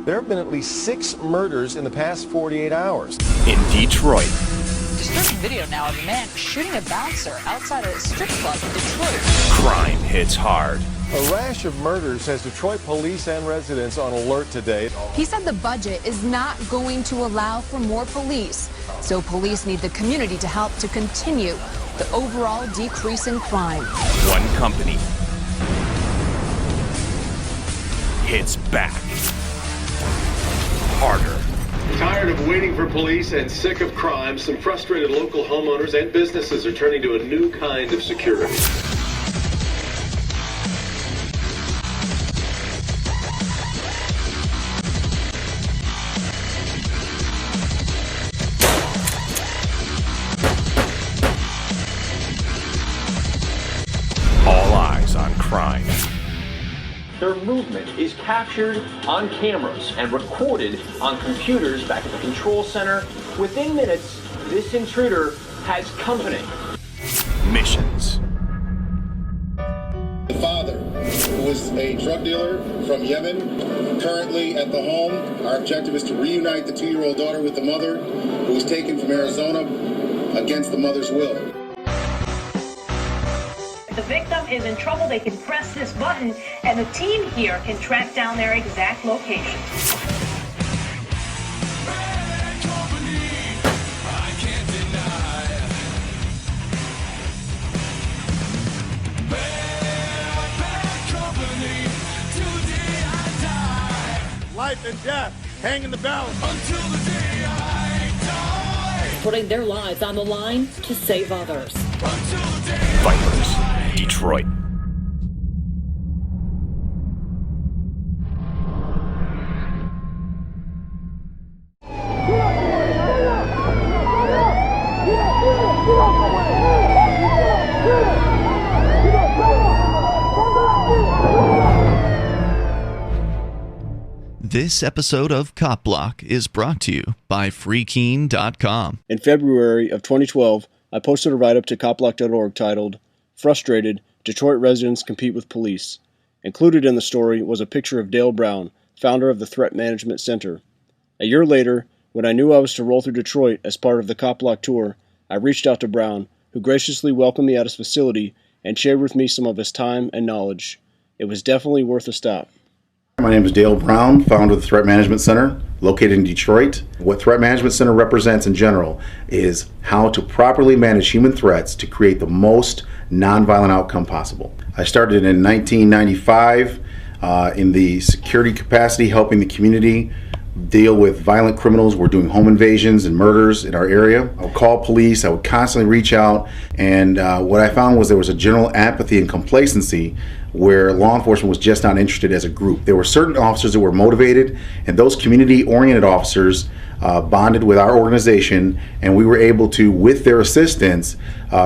There have been at least 6 murders in the past 48 hours. In Detroit. Disturbing video now of a man shooting a bouncer outside a strip club in Detroit. Crime hits hard. A rash of murders has Detroit police and residents on alert today. He said the budget is not going to allow for more police, so police need the community to help to continue the overall decrease in crime. One company hits back harder. Tired of waiting for police and sick of crime, some frustrated local homeowners and businesses are turning to a new kind of security. All eyes on crime. Their movement is captured on cameras and recorded on computers back at the control center. Within minutes, this intruder has company. Missions. The father, who is a drug dealer from Yemen, currently at the home. Our objective is to reunite the 2-year-old daughter with the mother, who was taken from Arizona against the mother's will. The victim is in trouble, they can press this button, and the team here can track down their exact location. Life and death, hang in the balance until the day I die. Putting their lives on the line to save others. VIPERS, Detroit. This episode of Cop Block is brought to you by freekeen.com. In February of 2012, I posted a write-up to copblock.org titled, "Frustrated, Detroit Residents Compete with Police." Included in the story was a picture of Dale Brown, founder of the Threat Management Center. A year later, when I knew I was to roll through Detroit as part of the Cop Block tour, I reached out to Brown, who graciously welcomed me at his facility and shared with me some of his time and knowledge. It was definitely worth a stop. My name is Dale Brown, founder of the Threat Management Center, located in Detroit. What Threat Management Center represents in general is how to properly manage human threats to create the most nonviolent outcome possible. I started in 1995 in the security capacity, helping the community deal with violent criminals. We're doing home invasions and murders in our area. I would call police, I would constantly reach out, and what I found was there was a general apathy and complacency where law enforcement was just not interested as a group. There were certain officers that were motivated, and those community-oriented officers bonded with our organization, and we were able to, with their assistance,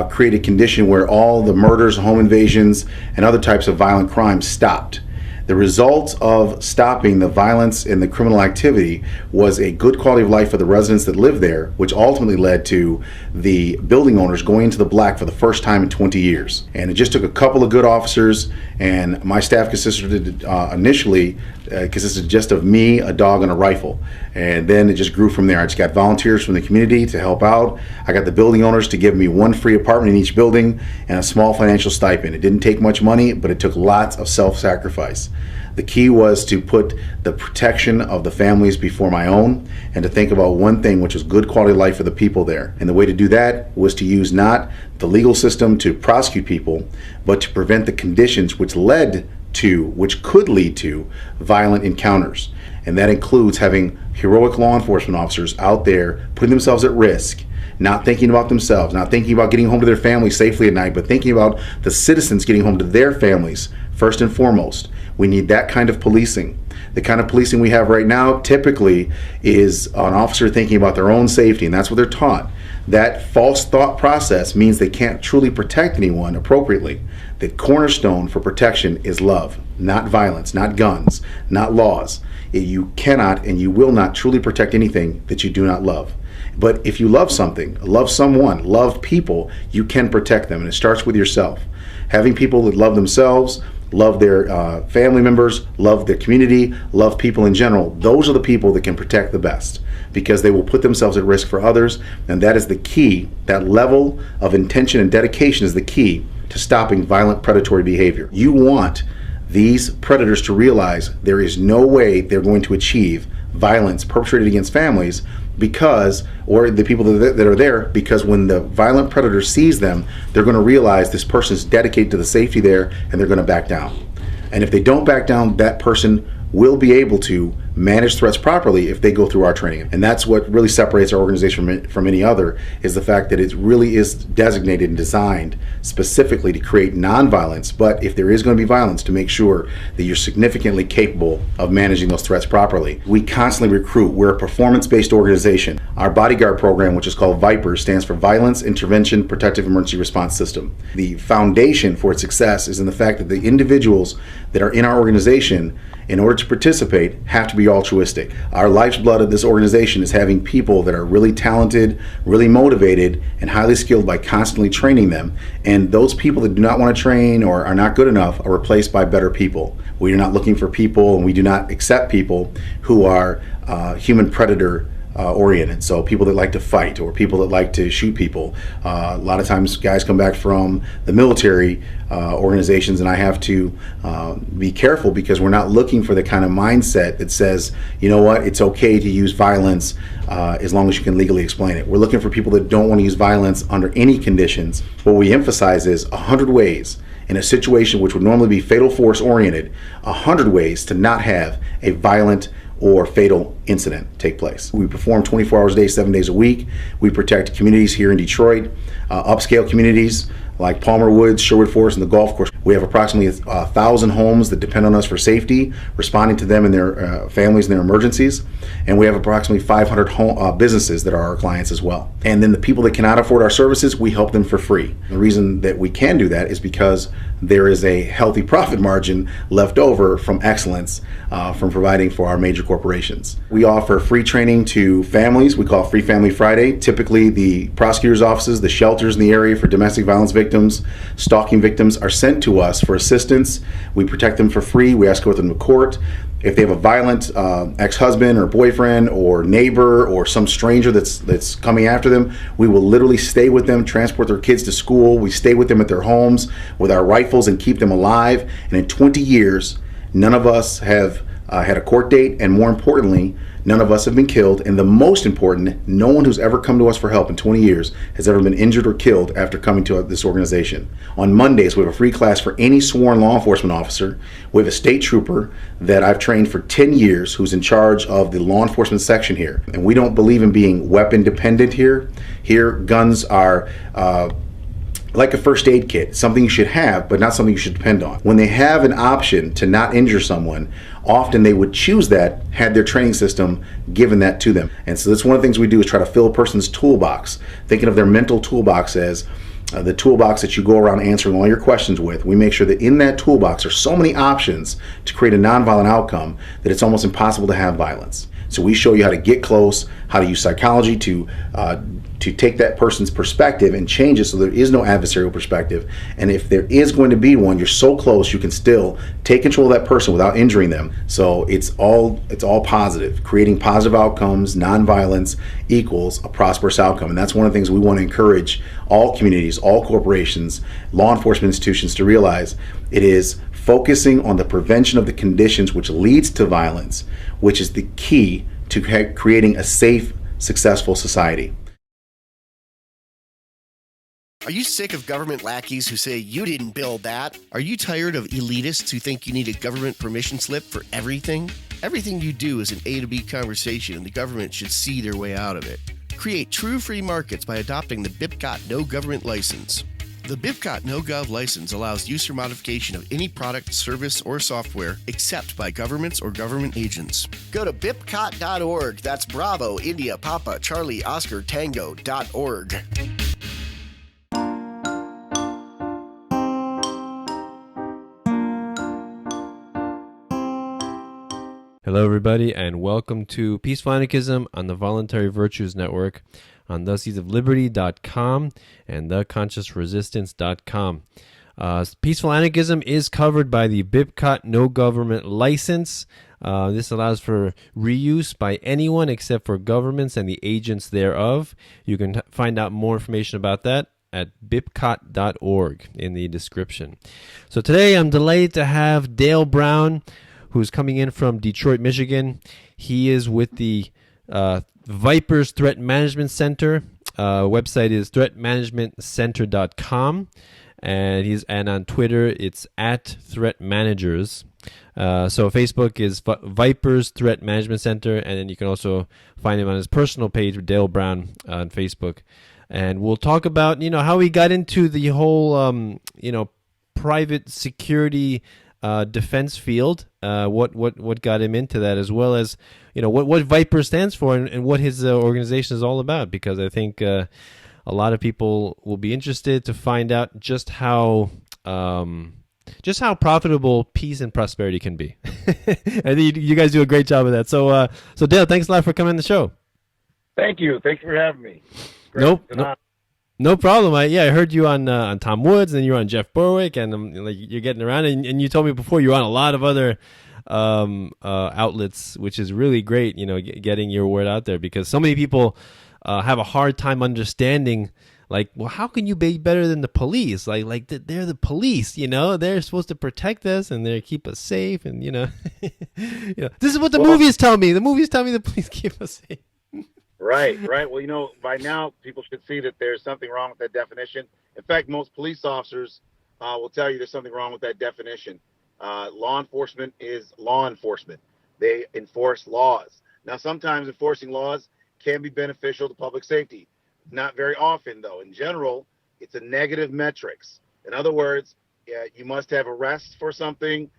create a condition where all the murders, home invasions, and other types of violent crimes stopped. The result of stopping the violence and the criminal activity was a good quality of life for the residents that lived there, which ultimately led to the building owners going into the black for the first time in 20 years. And it just took a couple of good officers, and my staff consisted initially just of me, a dog, and a rifle. And then it just grew from there. I just got volunteers from the community to help out. I got the building owners to give me one free apartment in each building and a small financial stipend. It didn't take much money, but it took lots of self-sacrifice. The key was to put the protection of the families before my own, and to think about one thing, which was good quality of life for the people there. And the way to do that was to use not the legal system to prosecute people, but to prevent the conditions which could lead to violent encounters. And that includes having heroic law enforcement officers out there putting themselves at risk, not thinking about themselves, not thinking about getting home to their families safely at night, but thinking about the citizens getting home to their families first and foremost. We need that kind of policing. The kind of policing we have right now typically is an officer thinking about their own safety, and that's what they're taught. That false thought process means they can't truly protect anyone appropriately. The cornerstone for protection is love, not violence, not guns, not laws. You cannot and you will not truly protect anything that you do not love. But if you love something, love someone, love people, you can protect them, and it starts with yourself. Having people that love themselves, love their family members, love their community, love people in general. Those are the people that can protect the best, because they will put themselves at risk for others, and that is the key. That level of intention and dedication is the key to stopping violent predatory behavior. You want these predators to realize there is no way they're going to achieve violence perpetrated against families or the people that are there, because when the violent predator sees them, they're going to realize this person is dedicated to the safety there, and they're going to back down. And if they don't back down, that person will be able to manage threats properly if they go through our training. And that's what really separates our organization from any other, is the fact that it really is designated and designed specifically to create nonviolence, but if there is going to be violence, to make sure that you're significantly capable of managing those threats properly. We constantly recruit. We're a performance-based organization. Our bodyguard program, which is called VIPERS, stands for Violence Intervention Protective Emergency Response System. The foundation for its success is in the fact that the individuals that are in our organization, in order to participate, have to be altruistic. Our life's blood of this organization is having people that are really talented, really motivated, and highly skilled by constantly training them. And those people that do not want to train or are not good enough are replaced by better people. We are not looking for people, and we do not accept people who are human predator oriented. So people that like to fight or people that like to shoot people. A lot of times guys come back from the military organizations, and I have to be careful, because we're not looking for the kind of mindset that says, you know what, it's okay to use violence as long as you can legally explain it. We're looking for people that don't want to use violence under any conditions. What we emphasize is 100 ways in a situation which would normally be fatal force oriented, 100 ways to not have a violent or fatal incident take place. We perform 24 hours a day, 7 days a week. We protect communities here in Detroit, upscale communities like Palmer Woods, Sherwood Forest, and the golf course. We have approximately 1,000 homes that depend on us for safety, responding to them and their families and their emergencies. And we have approximately 500 businesses that are our clients as well. And then the people that cannot afford our services, we help them for free. The reason that we can do that is because there is a healthy profit margin left over from excellence from providing for our major corporations. We offer free training to families. We call it Free Family Friday. Typically, the prosecutor's offices, the shelters in the area for domestic violence victims, stalking victims are sent to us for assistance. We protect them for free. We escort them to court. If they have a violent ex-husband or boyfriend or neighbor or some stranger that's coming after them, we will literally stay with them, transport their kids to school. We stay with them at their homes with our rifles and keep them alive. And in 20 years, none of us have had a court date, and more importantly, none of us have been killed. And the most important, no one who's ever come to us for help in 20 years has ever been injured or killed after coming to this organization. On Mondays, we have a free class for any sworn law enforcement officer. We have a state trooper that I've trained for 10 years who's in charge of the law enforcement section here. And we don't believe in being weapon dependent here. Here, guns are like a first aid kit, something you should have, but not something you should depend on. When they have an option to not injure someone, often they would choose that had their training system given that to them. And so that's one of the things we do, is try to fill a person's toolbox, thinking of their mental toolbox as the toolbox that you go around answering all your questions with. We make sure that in that toolbox are so many options to create a nonviolent outcome that it's almost impossible to have violence. So we show you how to get close, how to use psychology to take that person's perspective and change it so there is no adversarial perspective. And if there is going to be one, you're so close you can still take control of that person without injuring them. So it's all positive. Creating positive outcomes, nonviolence equals a prosperous outcome. And that's one of the things we want to encourage all communities, all corporations, law enforcement institutions to realize. It is focusing on the prevention of the conditions which leads to violence, which is the key to creating a safe, successful society. Are you sick of government lackeys who say you didn't build that? Are you tired of elitists who think you need a government permission slip for everything? Everything you do is an A to B conversation, and the government should see their way out of it. Create true free markets by adopting the BIPCOT No Government License. The BIPCOT No Gov license allows use or modification of any product, service, or software except by governments or government agents. Go to bipcot.org. That's Bravo, India, Papa, Charlie, Oscar, Tango.org. Hello, everybody, and welcome to Peaceful Anarchism on the Voluntary Virtues Network on theseedsofliberty.com and theconsciousresistance.com. Peaceful anarchism is covered by the BIPCOT no government license. This allows for reuse by anyone except for governments and the agents thereof. You can find out more information about that at bipcot.org in the description. So today I'm delighted to have Dale Brown, who's coming in from Detroit, Michigan. He is with the VIPERS Threat Management Center. Website is threatmanagementcenter.com. And on Twitter, it's at Threat Managers. So Facebook is Vipers Threat Management Center, and then you can also find him on his personal page, Dale Brown, on Facebook. And we'll talk about how he got into the whole private security defense field, what got him into that, as well as what Viper stands for and what his organization is all about. Because I think a lot of people will be interested to find out just how profitable peace and prosperity can be. I think you guys do a great job of that. So Dale, thanks a lot for coming on the show. Thank you. Thanks for having me. No problem. I heard you on Tom Woods, and you're on Jeff Berwick, and you're getting around. And you told me before you're on a lot of other outlets, which is really great. Getting your word out there, because so many people have a hard time understanding. Like, well, how can you be better than the police? Like they're the police, They're supposed to protect us and they keep us safe, and this is what the movies tell me. The movies tell me the police keep us safe. Right. Well, by now people should see that there's something wrong with that definition. In fact, most police officers will tell you there's something wrong with that definition. Law enforcement is law enforcement. They enforce laws. Now, sometimes enforcing laws can be beneficial to public safety. Not very often, though. In general, it's a negative metrics. In other words, you must have arrests for something.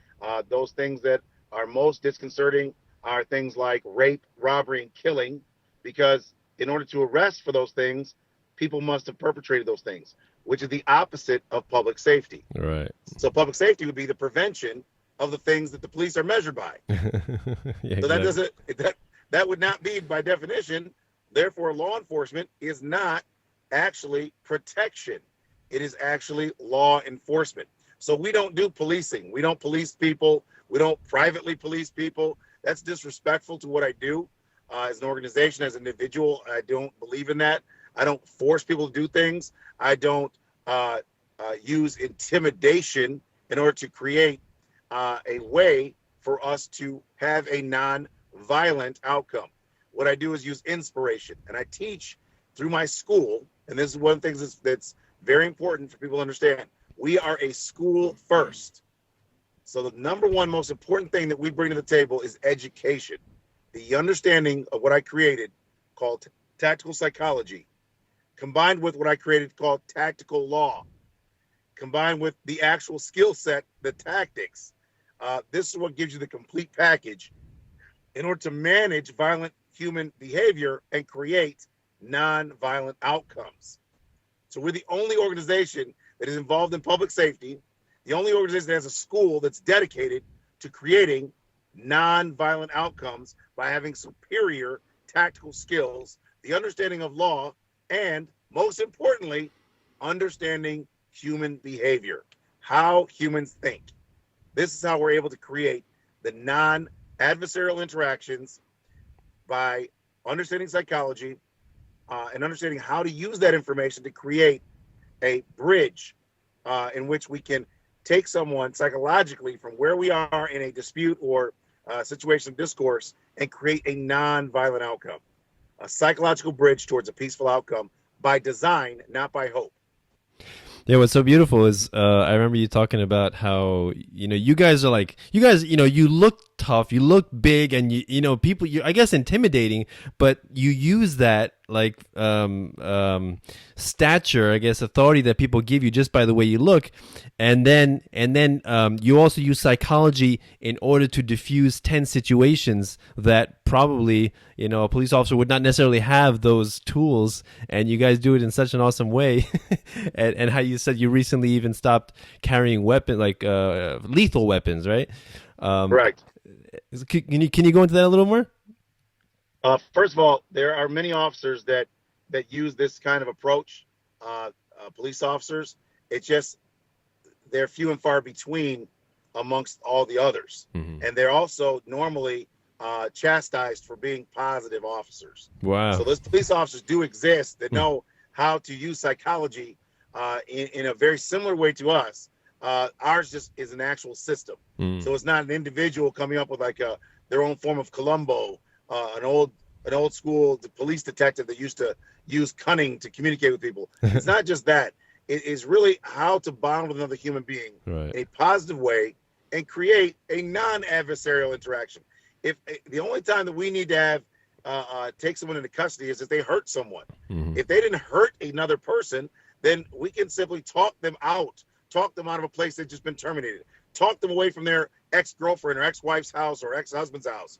Those things that are most disconcerting are things like rape, robbery, and killing, because in order to arrest for those things, people must have perpetrated those things, which is the opposite of public safety. Right. So public safety would be the prevention of the things that the police are measured by. Yeah, so that would not be by definition. Therefore, law enforcement is not actually protection. It is actually law enforcement. So we don't do policing. We don't police people. We don't privately police people. That's disrespectful to what I do as an organization, as an individual. I don't believe in that. I don't force people to do things. I don't use intimidation in order to create a way for us to have a non-violent outcome. What I do is use inspiration, and I teach through my school, and this is one of the things that's very important for people to understand. We are a school first. So the number one most important thing that we bring to the table is education. The understanding of what I created called tactical psychology, combined with what I created called tactical law, combined with the actual skill set, the tactics. This is what gives you the complete package in order to manage violent human behavior and create non-violent outcomes. So we're the only organization that is involved in public safety, the only organization that has a school that's dedicated to creating non-violent outcomes by having superior tactical skills, the understanding of law, and most importantly, understanding human behavior, how humans think. This is how we're able to create the non-adversarial interactions by understanding psychology and understanding how to use that information to create a bridge in which we can take someone psychologically from where we are in a dispute or situation of discourse and create a non-violent outcome, a psychological bridge towards a peaceful outcome by design, not by hope. Yeah, what's so beautiful is I remember you talking about how you guys you look tough, you look big, and people I guess intimidating, but you use that like stature, I guess, authority that people give you just by the way you look, and then you also use psychology in order to diffuse tense situations that probably a police officer would not necessarily have those tools, and you guys do it in such an awesome way. and how you said you recently even stopped carrying weapons, like lethal weapons, right? Correct. Can you go into that a little more? First of all, there are many officers that use this kind of approach, police officers. It's just they're few and far between amongst all the others. And they're also normally chastised for being positive officers. Wow. So those police officers do exist that know how to use psychology in a very similar way to us. Ours just is an actual system. So it's not an individual coming up with like their own form of Columbo, an old school police detective that used to use cunning to communicate with people. It's not just that. It is really how to bond with another human being in a positive way and create a non-adversarial interaction. If the only time that we need to have take someone into custody is if they hurt someone. If they didn't hurt another person, then we can simply talk them out of a place that's just been terminated, talk them away from their ex-girlfriend or ex-wife's house or ex-husband's house,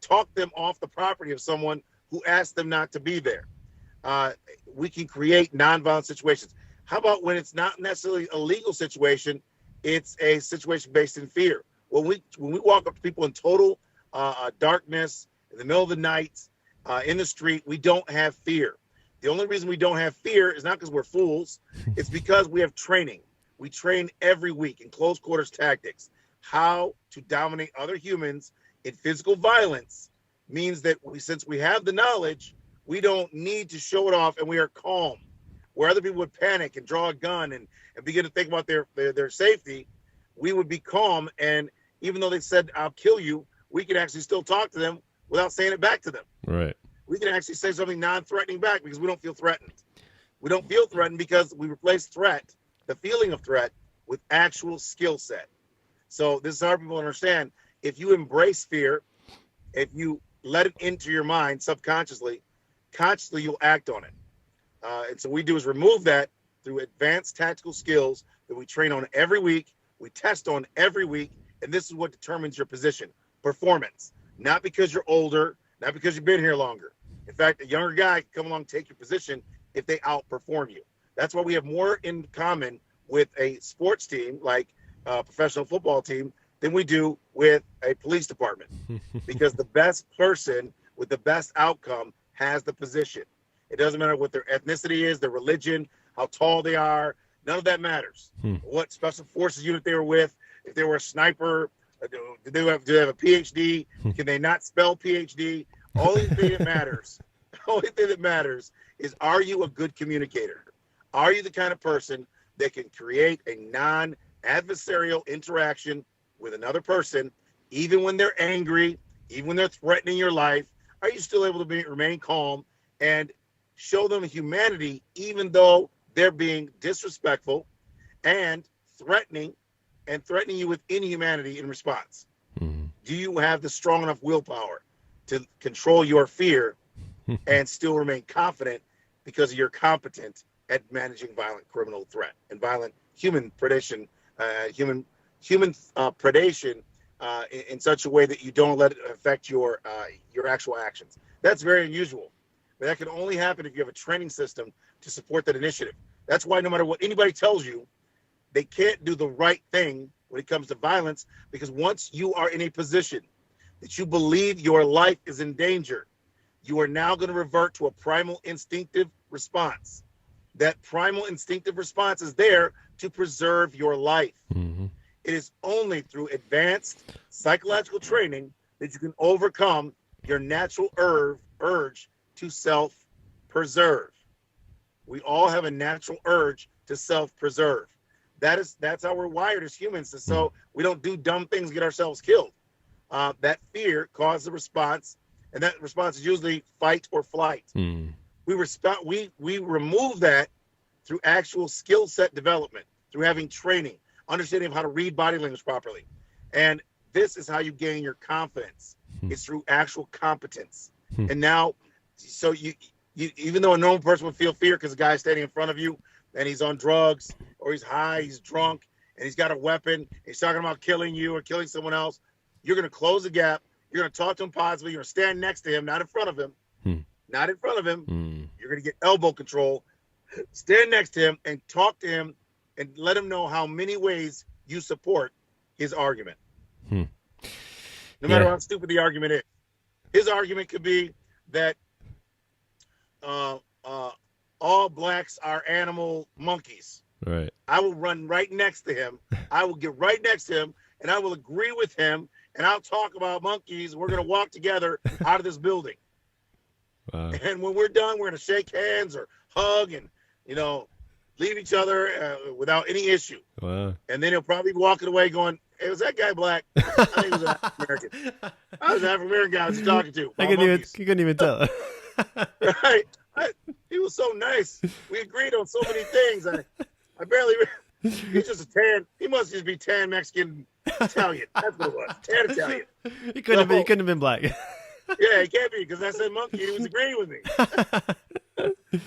talk them off the property of someone who asked them not to be there. We can create nonviolent situations. How about when it's not necessarily a legal situation, it's a situation based in fear? When we walk up to people in total darkness, in the middle of the night, in the street, we don't have fear. The only reason we don't have fear is not because we're fools. It's because we have training. We train every week in close quarters tactics. How to dominate other humans in physical violence means that since we have the knowledge, we don't need to show it off, and we are calm. Where other people would panic and draw a gun and begin to think about their safety, we would be calm. And even though they said, "I'll kill you," we can actually still talk to them without saying it back to them. Right. We can actually say something non-threatening back because we don't feel threatened. We don't feel threatened because we replace threat, the feeling of threat, with actual skill set. So this is hard for people to understand. If you embrace fear, if you let it into your mind subconsciously, consciously you'll act on it. And so what we do is remove that through advanced tactical skills that we train on every week, we test on every week, and this is what determines your position, performance. Not because you're older, not because you've been here longer. In fact, a younger guy can come along and take your position if they outperform you. That's why we have more in common with a sports team, like a professional football team, than we do with a police department. Because the best person with the best outcome has the position. It doesn't matter what their ethnicity is, their religion, how tall they are. None of that matters. What special forces unit they were with, if they were a sniper, do they have a PhD? Can they not spell PhD? Only thing that matters is, are you a good communicator? Are you the kind of person that can create a non-adversarial interaction with another person, even when they're angry, even when they're threatening your life? Are you still able to remain calm and show them humanity, even though they're being disrespectful and threatening you with inhumanity in response? Do you have the strong enough willpower to control your fear and still remain confident because you're competent at managing violent criminal threat and violent human predation, predation in such a way that you don't let it affect your actual actions? That's very unusual. But that can only happen if you have a training system to support that initiative. That's why no matter what anybody tells you, they can't do the right thing when it comes to violence, because once you are in a position that you believe your life is in danger, you are now going to revert to a primal instinctive response. That primal instinctive response is there to preserve your life. It is only through advanced psychological training that you can overcome your natural urge to self-preserve. We all have a natural urge to self-preserve. That's how we're wired as humans, so we don't do dumb things, get ourselves killed. That fear causes a response, and that response is usually fight or flight. We remove that through actual skill set development, through having training, understanding of how to read body language properly. And this is how you gain your confidence. It's through actual competence. And now, so you even though a normal person would feel fear because the guy's standing in front of you and he's on drugs or he's high, he's drunk, and he's got a weapon, he's talking about killing you or killing someone else, you're going to close the gap. You're going to talk to him positively. You're going to stand next to him, not in front of him. Not in front of him. You're going to get elbow control. Stand next to him and talk to him and let him know how many ways you support his argument. No matter how stupid the argument is. His argument could be that all blacks are animal monkeys. Right. I will run right next to him. I will get right next to him, and I will agree with him, and I'll talk about monkeys. We're going to walk together out of this building. Wow. And when we're done, we're going to shake hands or hug and, leave each other without any issue. Wow. And then he'll probably be walking away going, hey, was that guy black? I think he was African-American. I was an African-American guy I was talking to. You couldn't even tell. Right. He was so nice. We agreed on so many things. I barely. He's just a tan. He must just be tan Mexican Italian. That's what it was. Tan Italian. He couldn't have been black. Yeah, he can't be because I said monkey. And he was agreeing with me.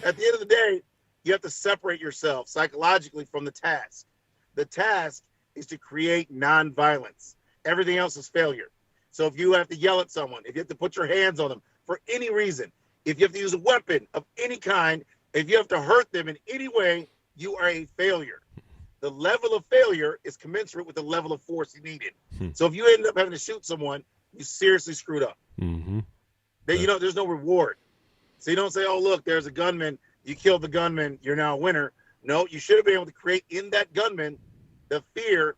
At the end of the day, you have to separate yourself psychologically from the task. The task is to create nonviolence. Everything else is failure. So if you have to yell at someone, if you have to put your hands on them for any reason, if you have to use a weapon of any kind, if you have to hurt them in any way, you are a failure. The level of failure is commensurate with the level of force you needed. So if you end up having to shoot someone, you seriously screwed up. Mm-hmm. Then there's no reward. So you don't say, oh, look, there's a gunman. You killed the gunman. You're now a winner. No, you should have been able to create in that gunman the fear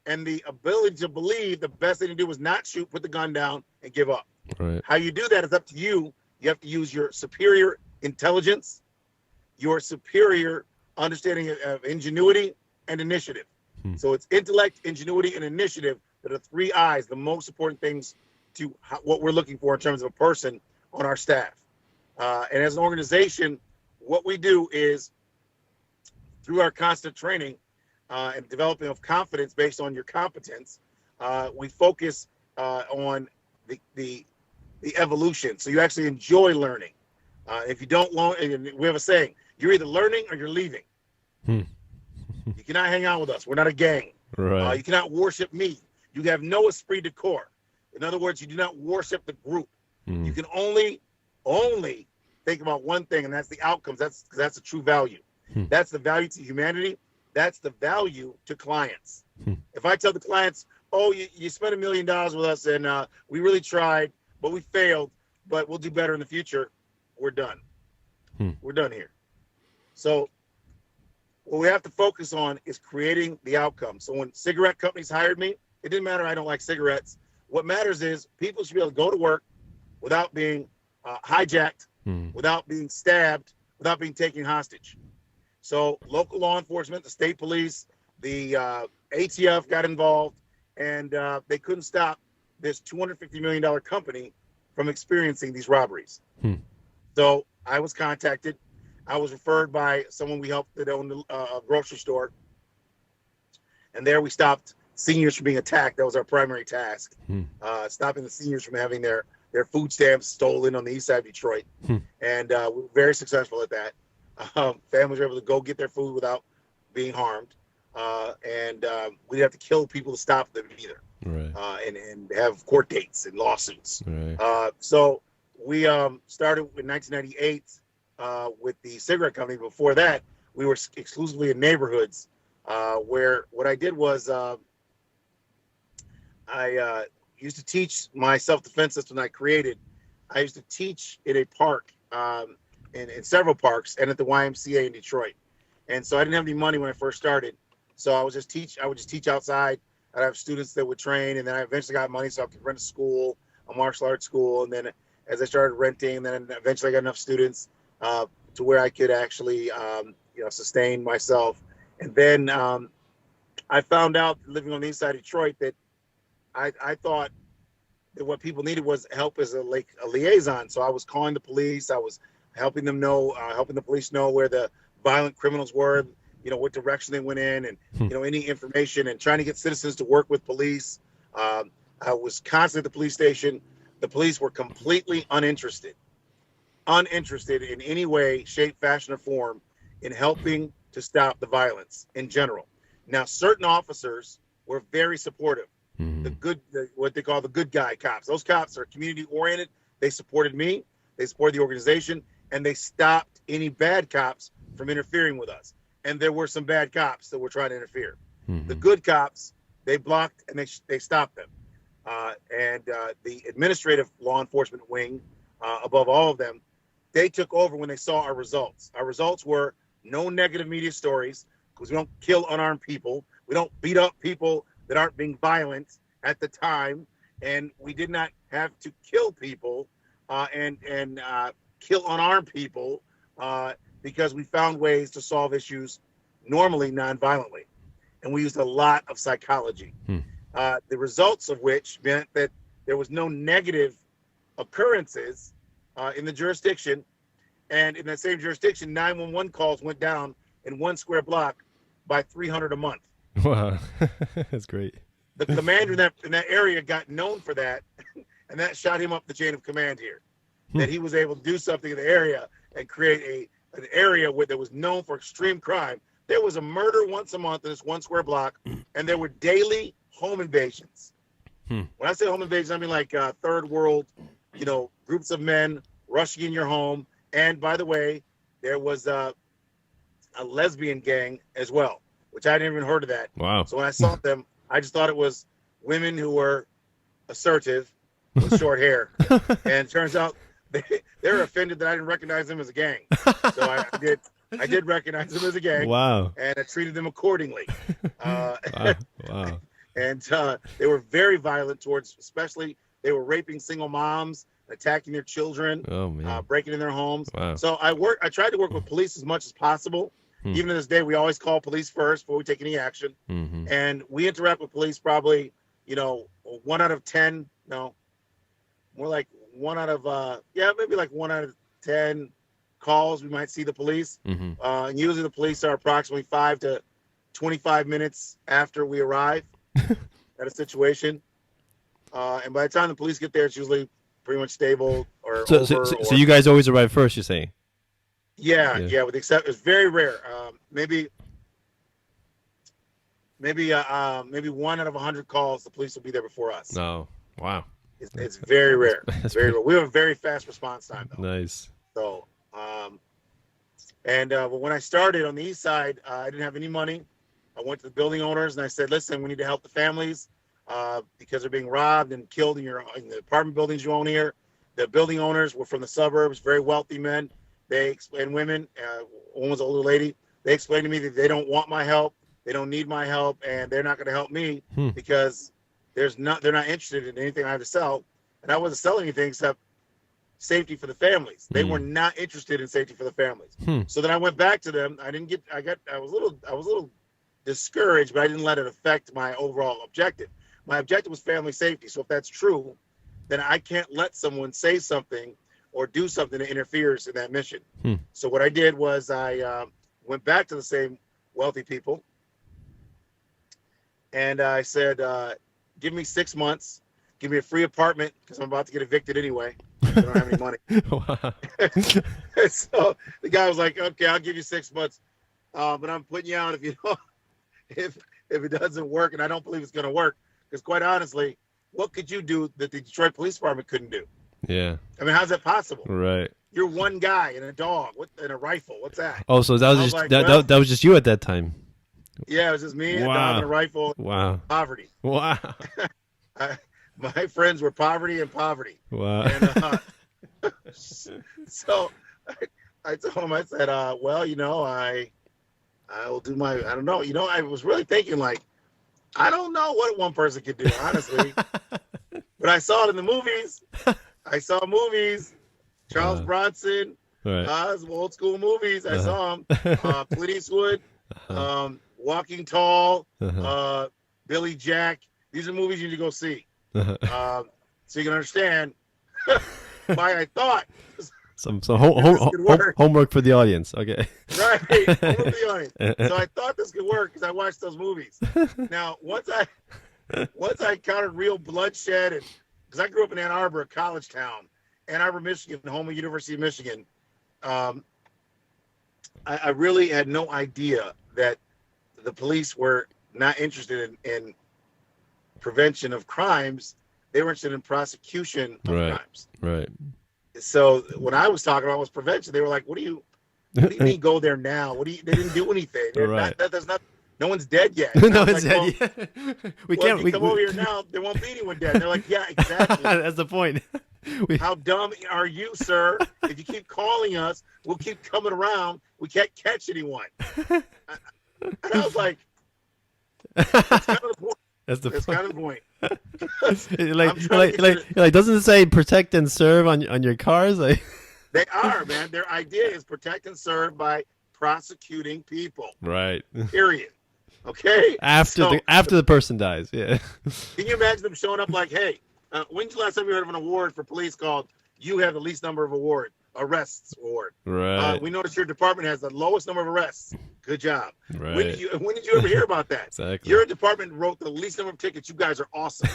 and the ability to believe the best thing to do was not shoot, put the gun down, and give up. Right. How you do that is up to you. You have to use your superior intelligence, your superior understanding of ingenuity and initiative. So it's intellect, ingenuity, and initiative that are 3 I's, the most important things to what we're looking for in terms of a person on our staff. And as an organization, what we do is through our constant training and developing of confidence based on your competence, we focus on the evolution. So you actually enjoy learning. If you don't learn, we have a saying, you're either learning or you're leaving. You cannot hang out with us. We're not a gang. Right. You cannot worship me. You have no esprit de corps. In other words, you do not worship the group. You can only think about one thing, and that's the outcomes. That's a true value. That's the value to humanity. That's the value to clients. If I tell the clients, oh, you spent $1 million with us, and we really tried, but we failed, but we'll do better in the future, we're done. We're done here. So what we have to focus on is creating the outcome. So when cigarette companies hired me, it didn't matter I don't like cigarettes. What matters is people should be able to go to work without being hijacked, without being stabbed, without being taken hostage. So local law enforcement, the state police, the ATF got involved, and they couldn't stop this $250 million company from experiencing these robberies. So I was contacted. I was referred by someone we helped that owned a grocery store. And there we stopped seniors from being attacked. That was our primary task. Stopping the seniors from having their food stamps stolen on the east side of Detroit. And we were very successful at that. Families were able to go get their food without being harmed. And we didn't have to kill people to stop them either. Right. And have court dates and lawsuits. Right. So we started in 1998 with the cigarette company. Before that, we were exclusively in neighborhoods where what I did was I used to teach my self-defense system I created. I used to teach in a park, in several parks, and at the YMCA in Detroit. And so I didn't have any money when I first started. So I would just teach outside. I'd have students that would train, and then I eventually got money so I could rent a school, a martial arts school. And then as I started renting, then eventually I got enough students to where I could actually, sustain myself. And then I found out living on the east side of Detroit that I thought that what people needed was help as a liaison. So I was calling the police. I was helping the police know where the violent criminals were, what direction they went in, and any information, and trying to get citizens to work with police. I was constantly at the police station. The police were completely uninterested in any way, shape, fashion, or form in helping to stop the violence in general. Now, certain officers were very supportive. What they call the good guy cops. Those cops are community oriented. They supported me. They supported the organization, and they stopped any bad cops from interfering with us. And there were some bad cops that were trying to interfere. The good cops, they blocked and they stopped them. And the administrative law enforcement wing, above all of them, they took over when they saw our results. Our results were no negative media stories, because we don't kill unarmed people. We don't beat up people that aren't being violent at the time. And we did not have to kill people and kill unarmed people because we found ways to solve issues normally non-violently. And we used a lot of psychology. The results of which meant that there was no negative occurrences in the jurisdiction. And in that same jurisdiction, 911 calls went down in 1 square block by 300 a month. Wow. That's great. The commander in that area got known for that, and that shot him up the chain of command here. That he was able to do something in the area and create an area where there was known for extreme crime. There was a murder once a month in this 1 square block, and there were daily home invasions. When I say home invasions, I mean like third world, groups of men rushing in your home. And by the way, there was a lesbian gang as well, which I hadn't even heard of that. Wow. So when I saw them, I just thought it was women who were assertive with short hair. And it turns out they're offended that I didn't recognize them as a gang. So I did recognize them as a gang. Wow. And I treated them accordingly. Wow. And they were very violent towards, especially they were raping single moms, attacking their children, breaking in their homes. Wow. So I tried to work with police as much as possible. Even to this day, we always call police first before we take any action. And we interact with police probably, 1 out of 10, no, more like 1 out of, maybe like 1 out of 10 calls, we might see the police. And usually the police are approximately 5 to 25 minutes after we arrive at a situation. And by the time the police get there, it's usually pretty much stable or so you guys always arrive first, you're saying? Yeah, with the exception, it's very rare. Maybe 1 out of 100 calls, the police will be there before us. No, wow. It's very rare. Very rare. We have a very fast response time, though. Nice. So, but when I started on the east side, I didn't have any money. I went to the building owners and I said, "Listen, we need to help the families because they're being robbed and killed in the apartment buildings you own here." The building owners were from the suburbs, very wealthy men. They explained women. One was an older lady. They explained to me that they don't want my help. They don't need my help, and they're not going to help me because they're not interested in anything I have to sell. And I wasn't selling anything except safety for the families. They were not interested in safety for the families. So then I went back to them. I was a little discouraged, but I didn't let it affect my overall objective. My objective was family safety. So if that's true, then I can't let someone say something or do something that interferes in that mission. So what I did was I went back to the same wealthy people and I said, give me 6 months, give me a free apartment because I'm about to get evicted anyway. I don't have any money. So the guy was like, okay, I'll give you 6 months, but I'm putting you out if you don't, if it doesn't work, and I don't believe it's going to work because quite honestly, what could you do that the Detroit Police Department couldn't do? Yeah. I mean, how's that possible? Right. You're one guy and a dog and a rifle. What's that? Oh, so that was just that was just you at that time. Yeah, it was just me, a dog and a rifle. Wow. Poverty. Wow. My friends were poverty and poverty. Wow. And, so I told him, I said, well, I will do my, I don't know. I was really thinking like, I don't know what one person could do, honestly. But I saw it in the movies. I saw movies. Charles Bronson, some old school movies. I saw him. Clint Eastwood, Walking Tall, Billy Jack. These are movies you need to go see. So you can understand why I thought some homework for the audience. Okay. Right. Homework for the audience. So I thought this could work because I watched those movies. Now, once I encountered real bloodshed, and because I grew up in Ann Arbor, a college town, Ann Arbor, Michigan, home of University of Michigan, I really had no idea that the police were not interested in prevention of crimes. They were interested in prosecution of crimes. Right. So when I was talking about was prevention, they were like, "What do you mean go there now? They didn't do anything. No one's dead yet." No one's dead yet. If you come over here now, there won't be anyone dead. They're like, "Yeah, exactly." That's the point. How dumb are you, sir? If you keep calling us, we'll keep coming around. We can't catch anyone. And I was like, that's kind of the point. That's kind of the point. like, doesn't it say protect and serve on your cars? Like, they are, man. Their idea is protect and serve by prosecuting people. Right. Period. Okay. After the person dies. Yeah. Can you imagine them showing up like, hey, when's the last time you heard of an award for police called "You have the least number of arrests award"? Right. We noticed your department has the lowest number of arrests. Good job. Right. When did you ever hear about that? Exactly. Your department wrote the least number of tickets. You guys are awesome.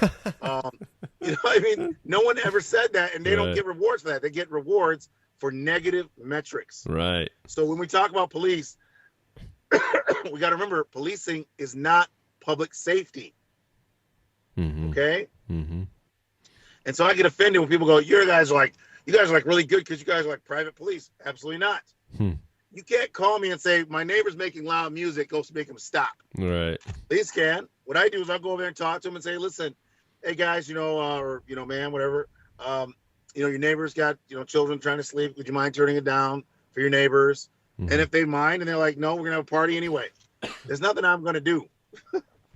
You know what I mean? No one ever said that, and they don't get rewards for that. They get rewards for negative metrics. Right. So when we talk about police, we got to remember policing is not public safety. Mm-hmm. Okay. Mm-hmm. And so I get offended when people go, you guys are like really good because you guys are like private police. Absolutely not. You can't call me and say, my neighbor's making loud music, go make him stop. Right. Police can. What I do is I'll go over there and talk to them and say, listen, hey guys, or, man, whatever. Your neighbor's got, children trying to sleep. Would you mind turning it down for your neighbors? Mm-hmm. And if they mind and they're like, no, we're going to have a party anyway. There's nothing I'm going to do.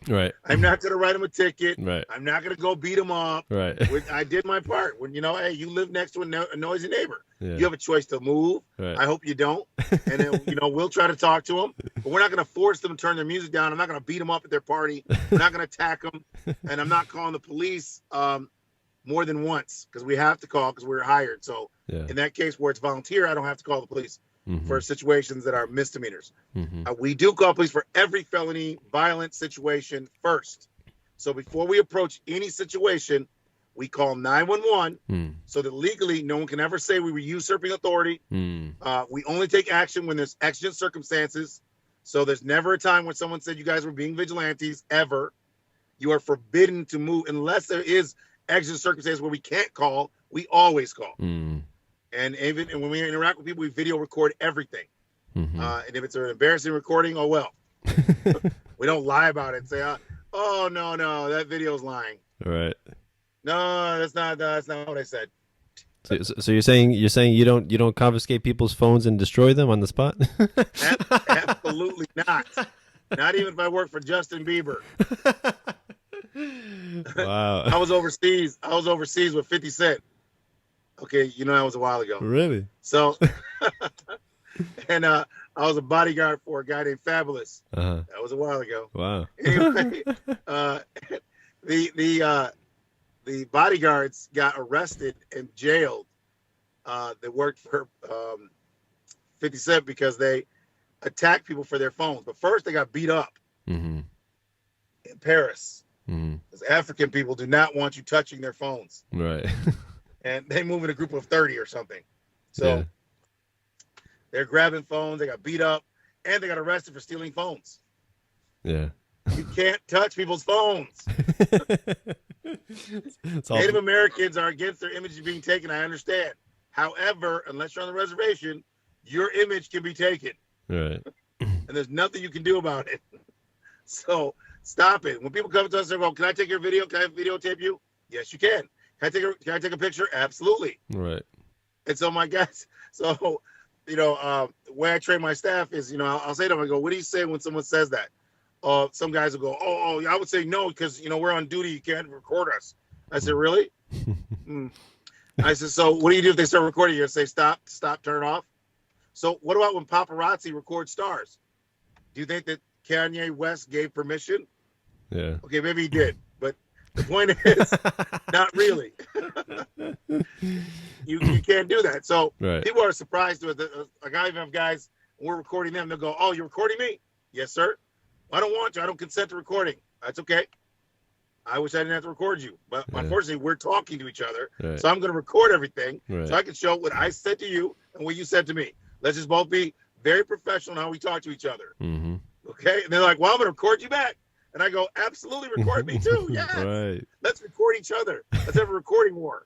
Right. I'm not going to write them a ticket. Right. I'm not going to go beat them up. Right. I did my part. When, hey, you live next to a noisy neighbor. Yeah. You have a choice to move. Right. I hope you don't. And then, we'll try to talk to them. But we're not going to force them to turn their music down. I'm not going to beat them up at their party. I'm not going to attack them. And I'm not calling the police more than once because we have to call because we're hired. So in that case where it's volunteer, I don't have to call the police. Mm-hmm. For situations that are misdemeanors. Mm-hmm. We do call police for every felony violent situation first. So before we approach any situation, we call 911 so that legally no one can ever say we were usurping authority. We only take action when there's exigent circumstances. So there's never a time when someone said you guys were being vigilantes, ever. You are forbidden to move unless there is exigent circumstances where we can't call. We always call. And when we interact with people, we video record everything. Mm-hmm. And if it's an embarrassing recording, oh well. We don't lie about it and say, oh no, that video's lying. Right. No, that's not what I said. So you're saying you don't confiscate people's phones and destroy them on the spot? Absolutely not. Not even if I work for Justin Bieber. Wow. I was overseas with 50 Cent. Okay, that was a while ago. Really? So, and I was a bodyguard for a guy named Fabulous. Uh-huh. That was a while ago. Wow. Anyway, the bodyguards got arrested and jailed. They worked for 50 Cent because they attacked people for their phones. But first, they got beat up in Paris. Because African people do not want you touching their phones. Right. And they move in a group of 30 or something. So they're grabbing phones. They got beat up and they got arrested for stealing phones. Yeah. You can't touch people's phones. Native Americans are against their images being taken. I understand. However, unless you're on the reservation, your image can be taken. Right. And there's nothing you can do about it. So stop it. When people come to us and go, can I take your video? Can I videotape you? Yes, you can. Can I take a picture? Absolutely. Right. And so my guys, the way I train my staff is, I'll say to them, I go, what do you say when someone says that? Some guys will go, oh, I would say no, because, we're on duty. You can't record us. I said, really? I said, so what do you do if they start recording? You say, stop, turn it off. So what about when paparazzi record stars? Do you think that Kanye West gave permission? Yeah. Okay, maybe he did. But the point is, not really. You can't do that. So people are surprised with it. Like I even have guys, when we're recording them, they'll go, oh, you're recording me? Yes, sir. I don't want to. I don't consent to recording. That's okay. I wish I didn't have to record you. But unfortunately, we're talking to each other. Right. So I'm going to record everything so I can show what I said to you and what you said to me. Let's just both be very professional in how we talk to each other. Mm-hmm. Okay? And they're like, well, I'm going to record you back. And I go, absolutely record me too. Yes. Right. Let's record each other. Let's have a recording war.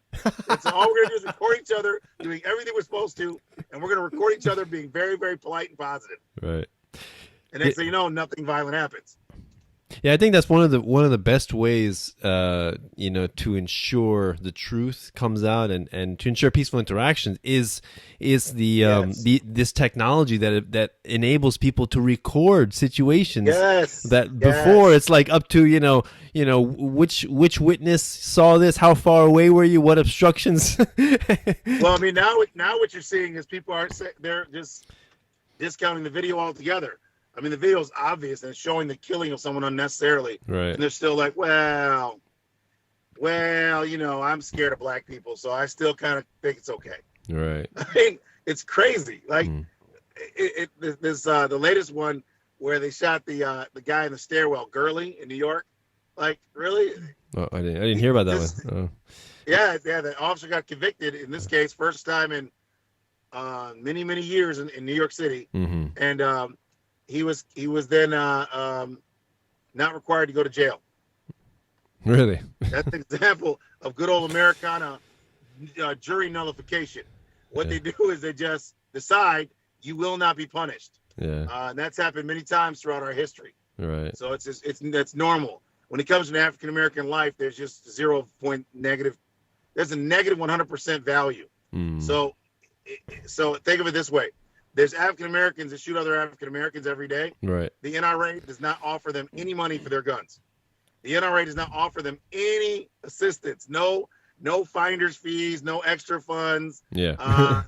And so all we're going to do is record each other doing everything we're supposed to. And we're going to record each other being very, very polite and positive. Right. And next thing you know, nothing violent happens. Yeah, I think that's one of the best ways, to ensure the truth comes out and to ensure peaceful interactions is this technology that enables people to record situations that before it's like up to which witness saw this, how far away were you, what obstructions. Well, I mean, now what you're seeing is people they're just discounting the video altogether. I mean, the video is obvious and it's showing the killing of someone unnecessarily. Right. And they're still like, well, I'm scared of black people, so I still kind of think it's okay. Right. I mean, it's crazy. Like, the latest one where they shot the guy in the stairwell, Gurley in New York. Like, really? Oh, I didn't hear about that one. Oh. Yeah, the officer got convicted in this case, first time in many, many years in New York City. Mm-hmm. And he was then not required to go to jail. Really? That's an example of good old Americana jury nullification. What they do is they just decide you will not be punished. Yeah. And that's happened many times throughout our history. Right. So that's normal. When it comes to African American life, there's just 0 point negative. There's a negative 100% value. So think of it this way. There's African Americans that shoot other African Americans every day. Right. The NRA does not offer them any money for their guns. The NRA does not offer them any assistance. No finder's fees, no extra funds. Yeah.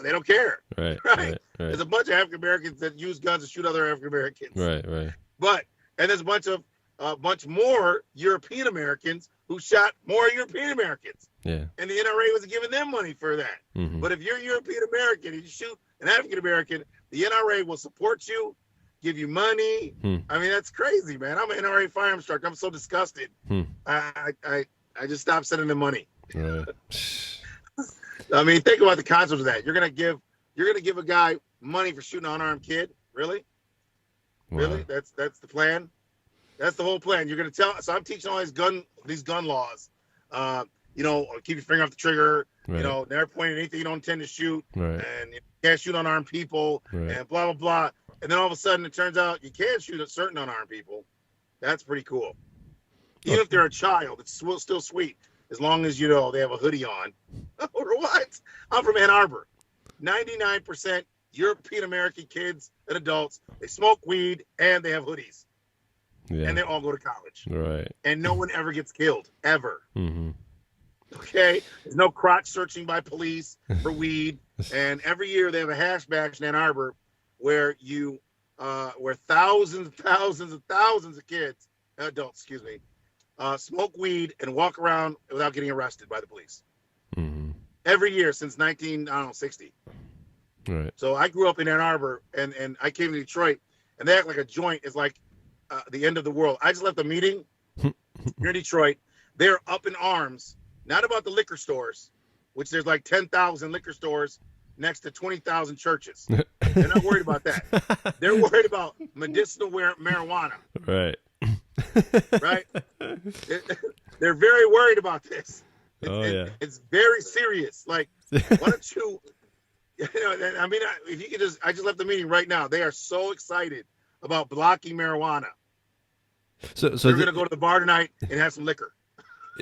They don't care. Right. There's a bunch of African Americans that use guns to shoot other African Americans. Right. And there's a bunch more European Americans who shot more European Americans. Yeah. And the NRA wasn't giving them money for that. Mm-hmm. But if you're European American and you shoot an African American, the NRA will support you, give you money. I mean, that's crazy, man. I'm an NRA firearms instructor. I'm so disgusted. I just stopped sending them money. Right. I mean, think about the concept of that. You're gonna give a guy money for shooting an unarmed kid? Really? Wow. Really? That's the plan? That's the whole plan. You're gonna tell. So I'm teaching all these gun laws. Keep your finger off the trigger. Right. Never point at anything you don't intend to shoot. Right. And you can't shoot unarmed people. Right. And blah blah blah. And then all of a sudden it turns out you can shoot at certain unarmed people. That's pretty cool. Even if they're a child, it's still sweet as long as they have a hoodie on. Or what? I'm from Ann Arbor. 99% European American kids and adults, they smoke weed and they have hoodies. Yeah. And they all go to college. Right. And no one ever gets killed, ever. Mm-hmm. Okay? There's no crotch searching by police for weed. And every year they have a hash bash in Ann Arbor where thousands of kids, adults, smoke weed and walk around without getting arrested by the police. Mm-hmm. Every year since 1960. Right. So I grew up in Ann Arbor and I came to Detroit and they act like a joint is like the end of the world. I just left a meeting here in Detroit. They're up in arms, not about the liquor stores, which there's like 10,000 liquor stores next to 20,000 churches. They're not worried about that. They're worried about medicinal marijuana. Right. Right? They're very worried about this. It's very serious. Like, why don't you, if you could I just left the meeting right now. They are so excited about blocking marijuana. So they're going to go to the bar tonight and have some liquor.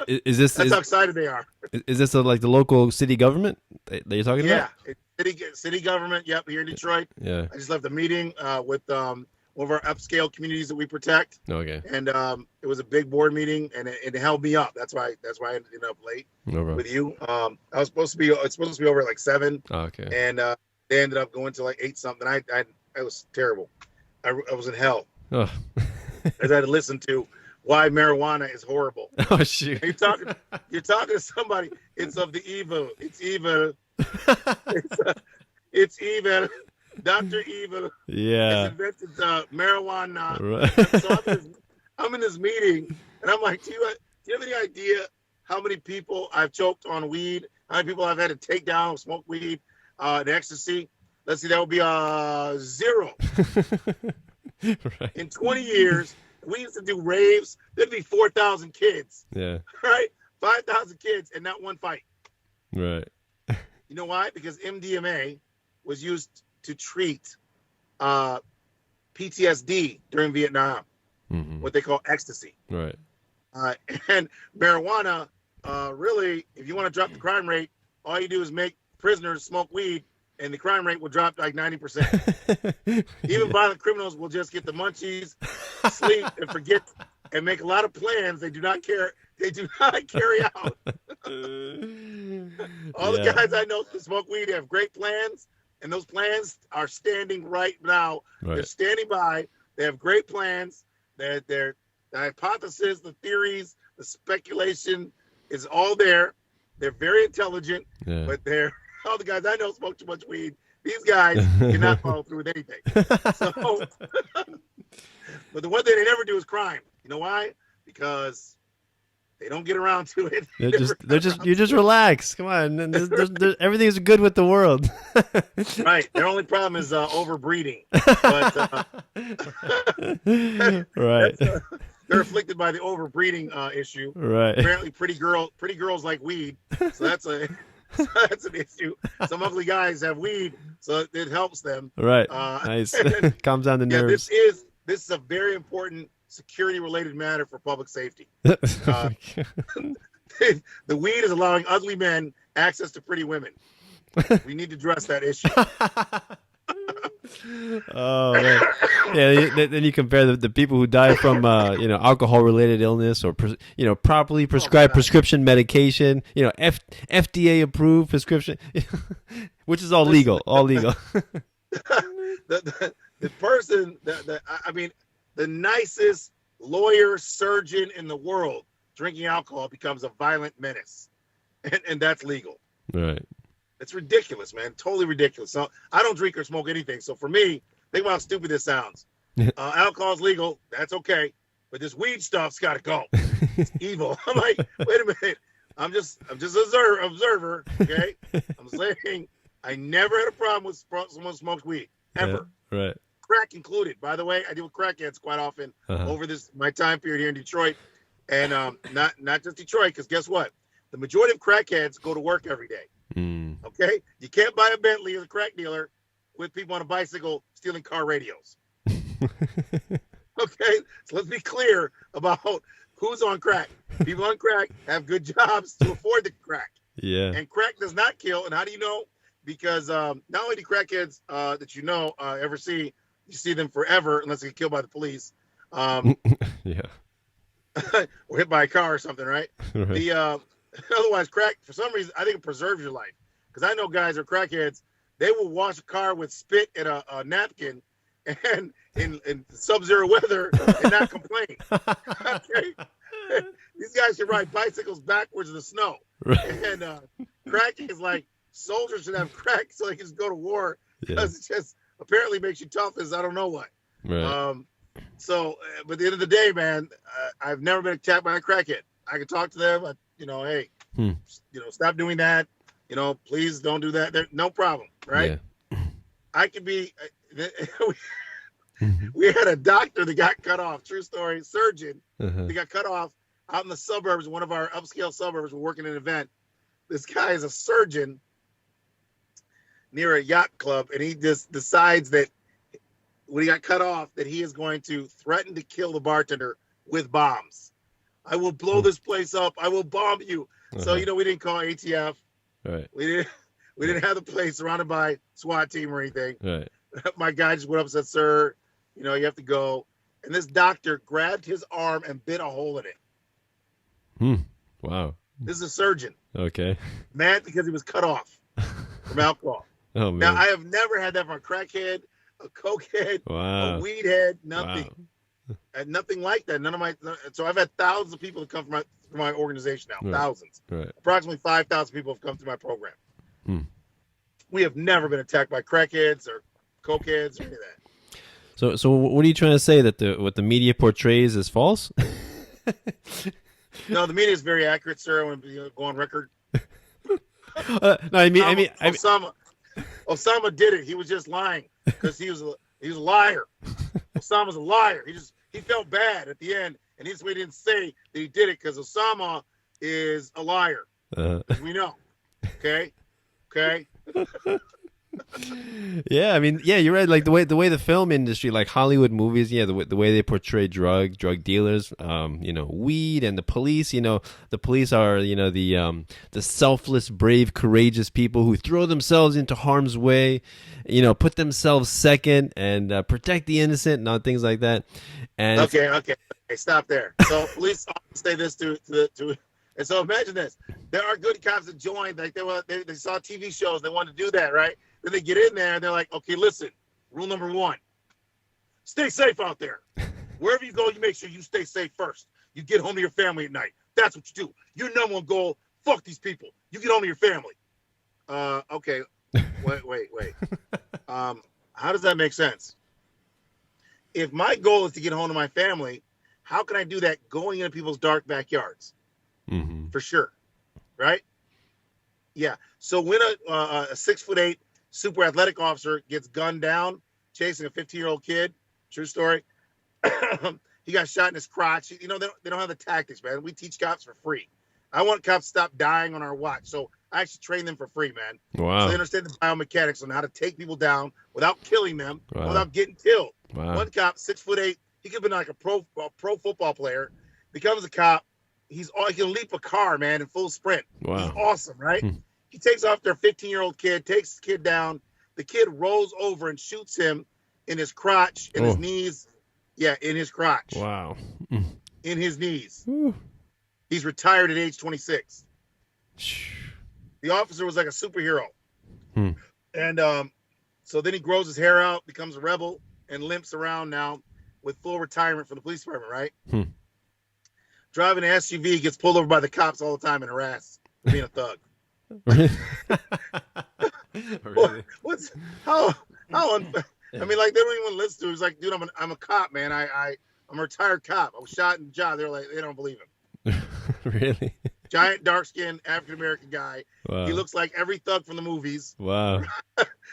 That's how excited they are. Is this like the local city government that you're talking about? Yeah, city government. Yep, here in Detroit. Yeah. I just left a meeting with one of our upscale communities that we protect. Okay. And it was a big board meeting, and it held me up. That's why I ended up late with you. It's supposed to be over at like 7. Oh, okay. And they ended up going to like 8 something. I was terrible. I was in hell. Oh. As I had to listen to why marijuana is horrible. Oh shoot! You're talking to somebody. It's of the evil. It's evil. It's evil. Dr. Evil. Yeah. Has invented marijuana. Right. So I'm in this meeting, and I'm like, do you have any idea how many people I've choked on weed? How many people I've had to take down, smoke weed, and ecstasy? Let's see, that would be 0. Right. In 20 years, we used to do raves. There'd be 4,000 kids. Yeah. Right? 5,000 kids and not one fight. Right. You know why? Because MDMA was used to treat PTSD during Vietnam. what they call ecstasy. Right. And marijuana, really, if you want to drop the crime rate, all you do is make prisoners smoke weed, and the crime rate will drop like 90%. Even violent criminals will just get the munchies, sleep, and forget, and make a lot of plans they do not care. They do not carry out. All the guys I know that smoke weed have great plans, and those plans are standing right now. Right. They're standing by. They have great plans. The hypothesis, the theories, the speculation is all there. They're very intelligent, but all the guys I know smoke too much weed. These guys cannot follow through with anything. So, but the one thing they never do is crime. You know why? Because they don't get around to it. You just relax. Come on, everything is good with the world. Right. Their only problem is overbreeding. But, right. They're afflicted by the overbreeding issue. Right. Apparently, pretty girls like weed, so that's an issue. Some ugly guys have weed, so it helps them. Right. Nice. Calms down the nerves. This is a very important security-related matter for public safety. The weed is allowing ugly men access to pretty women. We need to address that issue. Oh man. Yeah, then you compare the people who die from alcohol-related illness or properly prescribed prescription medication, FDA approved prescription, which is all legal, The person, the nicest lawyer, surgeon in the world drinking alcohol becomes a violent menace, and that's legal. Right. It's ridiculous, man. Totally ridiculous. So I don't drink or smoke anything. So for me, think about how stupid this sounds. Alcohol's legal. That's okay. But this weed stuff's got to go. It's evil. I'm like, wait a minute. I'm just observer. Okay. I'm saying I never had a problem with someone who smokes weed ever. Yeah, right. Crack included. By the way, I deal with crackheads quite often over my time period here in Detroit, and not just Detroit, because guess what? The majority of crackheads go to work every day. Okay, you can't buy a Bentley as a crack dealer with people on a bicycle stealing car radios. Okay, so let's be clear about who's on crack. People on crack have good jobs to afford the crack. Yeah, and crack does not kill. And how do you know? Because not only do crackheads that ever see, you see them forever unless they get killed by the police. Yeah, or hit by a car or something, right? Right. Otherwise, crack, for some reason, I think it preserves your life. Because I know guys who are crackheads, they will wash a car with spit and a napkin and in sub-zero weather and not complain. Okay? These guys should ride bicycles backwards in the snow. Right. And crack is like, soldiers should have crack so they can just go to war. Because it just apparently makes you tough as I don't know what. Right. But at the end of the day, man, I've never been attacked by a crackhead. I can talk to them. Hey, stop doing that. Please don't do that. No problem, right? Yeah. I could be. We had a doctor that got cut off. True story. Surgeon. They got cut off out in the suburbs. One of our upscale suburbs. We're working an event. This guy is a surgeon near a yacht club, and he just decides that when he got cut off, that he is going to threaten to kill the bartender with bombs. I will blow this place up. I will bomb you. So we didn't call ATF. Right. We didn't have the place surrounded by SWAT team or anything. Right. My guy just went up and said, "Sir, you have to go." And this doctor grabbed his arm and bit a hole in it. Wow. This is a surgeon. Okay. Mad because he was cut off from alcohol. Oh man. Now I have never had that from a crackhead, a cokehead, a weed head, nothing. Wow. Nothing like that. So I've had thousands of people that come from my organization now. Right. Thousands. Right. Approximately 5,000 people have come through my program. We have never been attacked by crackheads or cokeheads or any of that. So what are you trying to say, that what the media portrays is false? No, the media is very accurate, sir. I want to go on record. No, I mean, Osama did it. He was just lying because he was a liar. Osama's a liar. He felt bad at the end, and he didn't say that he did it because Osama is a liar. As we know. Okay. Yeah, I mean, yeah, you're right. Like the way the film industry, like Hollywood movies, yeah, the way they portray drug dealers, weed, and the police. The police are, the selfless, brave, courageous people who throw themselves into harm's way, put themselves second and protect the innocent and all things like that. And Okay, stop there. So police often say this to. And so imagine this: there are good cops that joined, like they saw TV shows, they wanted to do that, right? Then they get in there and they're like, okay, listen, rule number 1, stay safe out there. Wherever you go, you make sure you stay safe first. You get home to your family at night. That's what you do. Your number 1 goal: fuck these people. You get home to your family. Okay, wait. How does that make sense? If my goal is to get home to my family, how can I do that going into people's dark backyards? Mm-hmm. For sure, right? Yeah. So when a 6'8" super athletic officer gets gunned down chasing a 15-year-old kid, true story, he got shot in his crotch. They don't have the tactics, man. We teach cops for free. I want cops to stop dying on our watch, so I actually train them for free, man. Wow. So they understand the biomechanics on how to take people down without killing them, Wow. without getting killed. Wow. One cop, 6'8", he could have been like a pro football player, becomes a cop. He can leap a car, man, in full sprint. Wow. He's awesome, right? He takes off their 15-year-old kid, takes the kid down. The kid rolls over and shoots him in his crotch, in his knees. Yeah, in his crotch. Wow. In his knees. He's retired at age 26. The officer was like a superhero. And so then he grows his hair out, becomes a rebel, and limps around now with full retirement from the police department, right? Driving an SUV, gets pulled over by the cops all the time and harassed for being a thug. Really? How unfair? I mean, like, they don't even listen to him. He's like, dude, I'm a cop, man. I'm a retired cop. I was shot in the job. They're like, they don't believe him. Really? Giant, dark-skinned, African-American guy. Wow. He looks like every thug from the movies. Wow.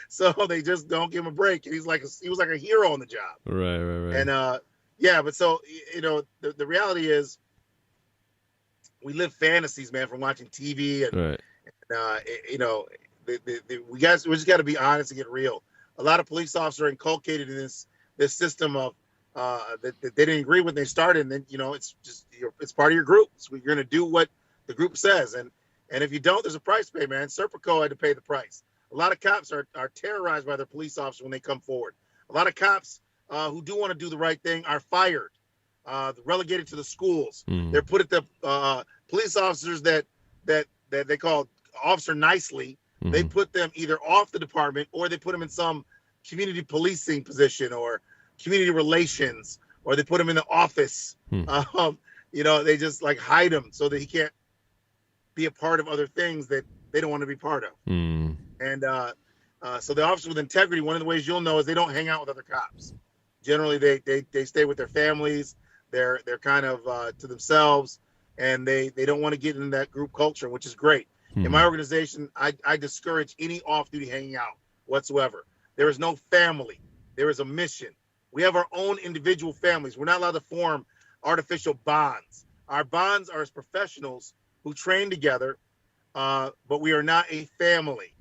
So they just don't give him a break. And he was like a hero on the job. Right. And, yeah, but so, the reality is we live fantasies, man, from watching TV. And, right. We just got to be honest and get real. A lot of police officers are inculcated in this system of that they didn't agree with when they started, and then it's just it's part of your group. So you're going to do what the group says, and if you don't, there's a price to pay, man. Serpico had to pay the price. A lot of cops are terrorized by their police officers when they come forward. A lot of cops who do want to do the right thing are fired, relegated to the schools. They're put at the police officers that they call officer nicely. They put them either off the department or they put them in some community policing position or community relations, or they put him in the office. They just like hide him so that he can't be a part of other things that they don't want to be part of. And so the officers with integrity, one of the ways you'll know is they don't hang out with other cops. Generally, they stay with their families. They're kind of to themselves, and they don't want to get into that group culture, which is great. In my organization, I discourage any off-duty hanging out whatsoever. There is no family. There is a mission. We have our own individual families. We're not allowed to form artificial bonds. Our bonds are as professionals who train together, but we are not a family.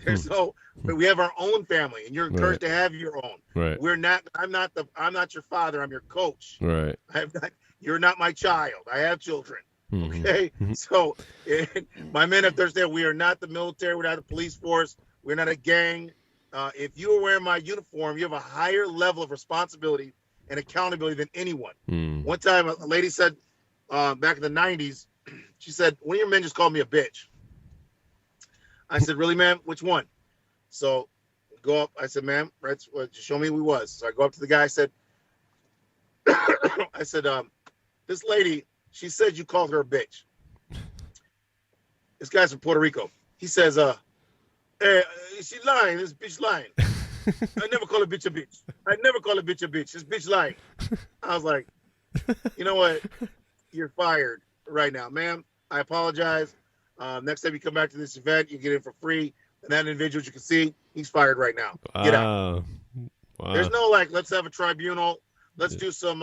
But we have our own family, and you're encouraged to have your own. Right. We're not. I'm not your father. I'm your coach. Right. You're not my child. I have children. Okay. So, my men up there say we are not the military. We're not the police force. We're not a gang. If you are wearing my uniform, you have a higher level of responsibility and accountability than anyone. One time, a lady said, back in the 90s, she said, one of your men just called me a bitch. I said, really, ma'am? Which one? So, go up. I said, ma'am, right, just show me who he was. So I go up to the guy. I said, this lady, she said you called her a bitch. This guy's from Puerto Rico. He says, hey, she lying. This bitch lying. I never call a bitch a bitch. I never call a bitch a bitch. This bitch lying. I was like, you know what? You're fired right now, ma'am. I apologize. Next time you come back to this event, you get in for free. And that individual, you can see, he's fired right now. Get out. Wow. There's no like, let's have a tribunal. Let's do some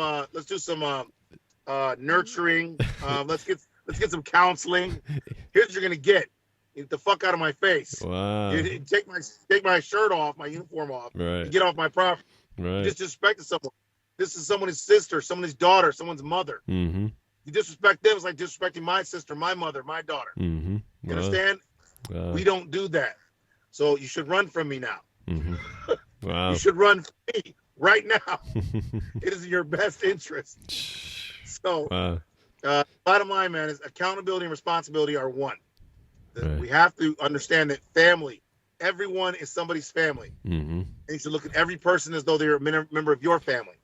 nurturing. Let's get some counseling. Here's what you're gonna get. Get the fuck out of my face. Wow. You take my shirt off, my uniform off, Right. and get off my property. Right. You just disrespected someone. This is someone's sister, someone's daughter, someone's mother. Mm-hmm. You disrespect them, it's like disrespecting my sister, my mother, my daughter. Mm-hmm. You understand? Wow. We don't do that. So you should run from me now. Mm-hmm. Wow. You should run from me right now. It is in your best interest. So, wow. Bottom line, man, is accountability and responsibility are one. Right. We have to understand that family, everyone is somebody's family. Mm-hmm. And you should look at every person as though they're a member of your family.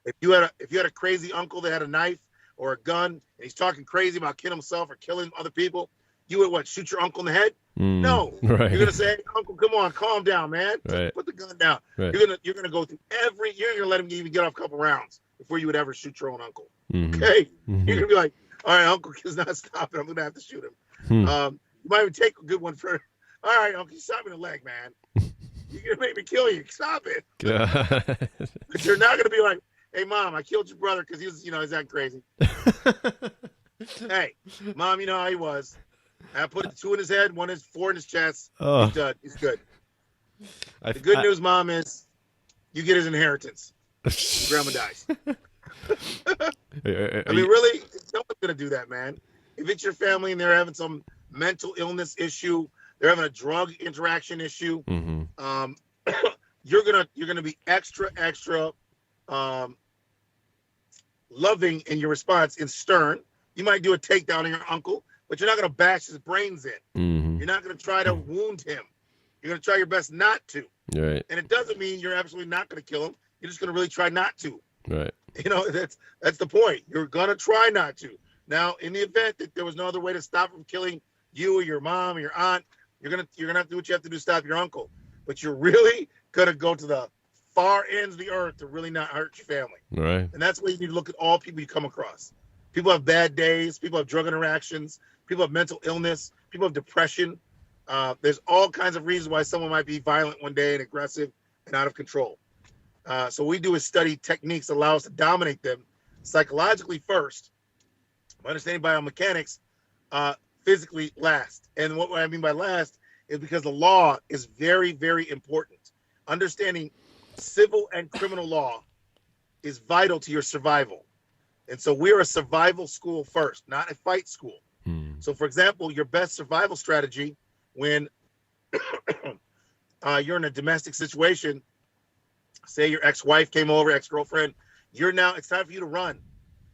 If you had a crazy uncle that had a knife or a gun and he's talking crazy about killing himself or killing other people, you would what? Shoot your uncle in the head? No. Right. You're gonna say, hey, Uncle, come on, calm down, man. Right. Put the gun down. Right. You're gonna go through you're gonna let him even get off a couple rounds before you would ever shoot your own uncle. Mm-hmm. Okay? Mm-hmm. You're gonna be like, all right, Uncle is not stopping. I'm gonna have to shoot him. You might even take a good one for. All right, Uncle, you shot me in the leg, man. You're gonna make me kill you. Stop it. But you're not gonna be like, hey, Mom, I killed your brother because he's acting crazy. Hey, Mom, you know how he was. I put 2 in his head, 4 in his chest. Oh. He's done. He's good. The good news, Mom, is you get his inheritance. Grandma dies. I mean, really, no one's gonna do that, man. If it's your family and they're having some mental illness issue, they're having a drug interaction issue, Mm-hmm. you're gonna be extra loving in your response and stern. You might do a takedown on your uncle, but you're not gonna bash his brains in. Mm-hmm. You're not gonna try to wound him. You're gonna try your best not to. Right. And it doesn't mean you're absolutely not gonna kill him. You're just gonna really try not to. Right. That's the point. You're gonna try not to. Now, in the event that there was no other way to stop from killing you or your mom or your aunt, you're gonna have to do what you have to do to stop your uncle. But you're really gonna go to the far ends of the earth to really not hurt your family. Right. And that's why you need to look at all people you come across. People have bad days. People have drug interactions. People have mental illness. People have depression. There's all kinds of reasons why someone might be violent one day and aggressive and out of control. So what we do is study techniques that allow us to dominate them psychologically first, understanding biomechanics, physically last. And what I mean by last is because the law is very, very important. Understanding civil and criminal law is vital to your survival. And so we're a survival school first, not a fight school. So, for example, your best survival strategy when you're in a domestic situation, say your ex-wife came over, ex-girlfriend, it's time for you to run.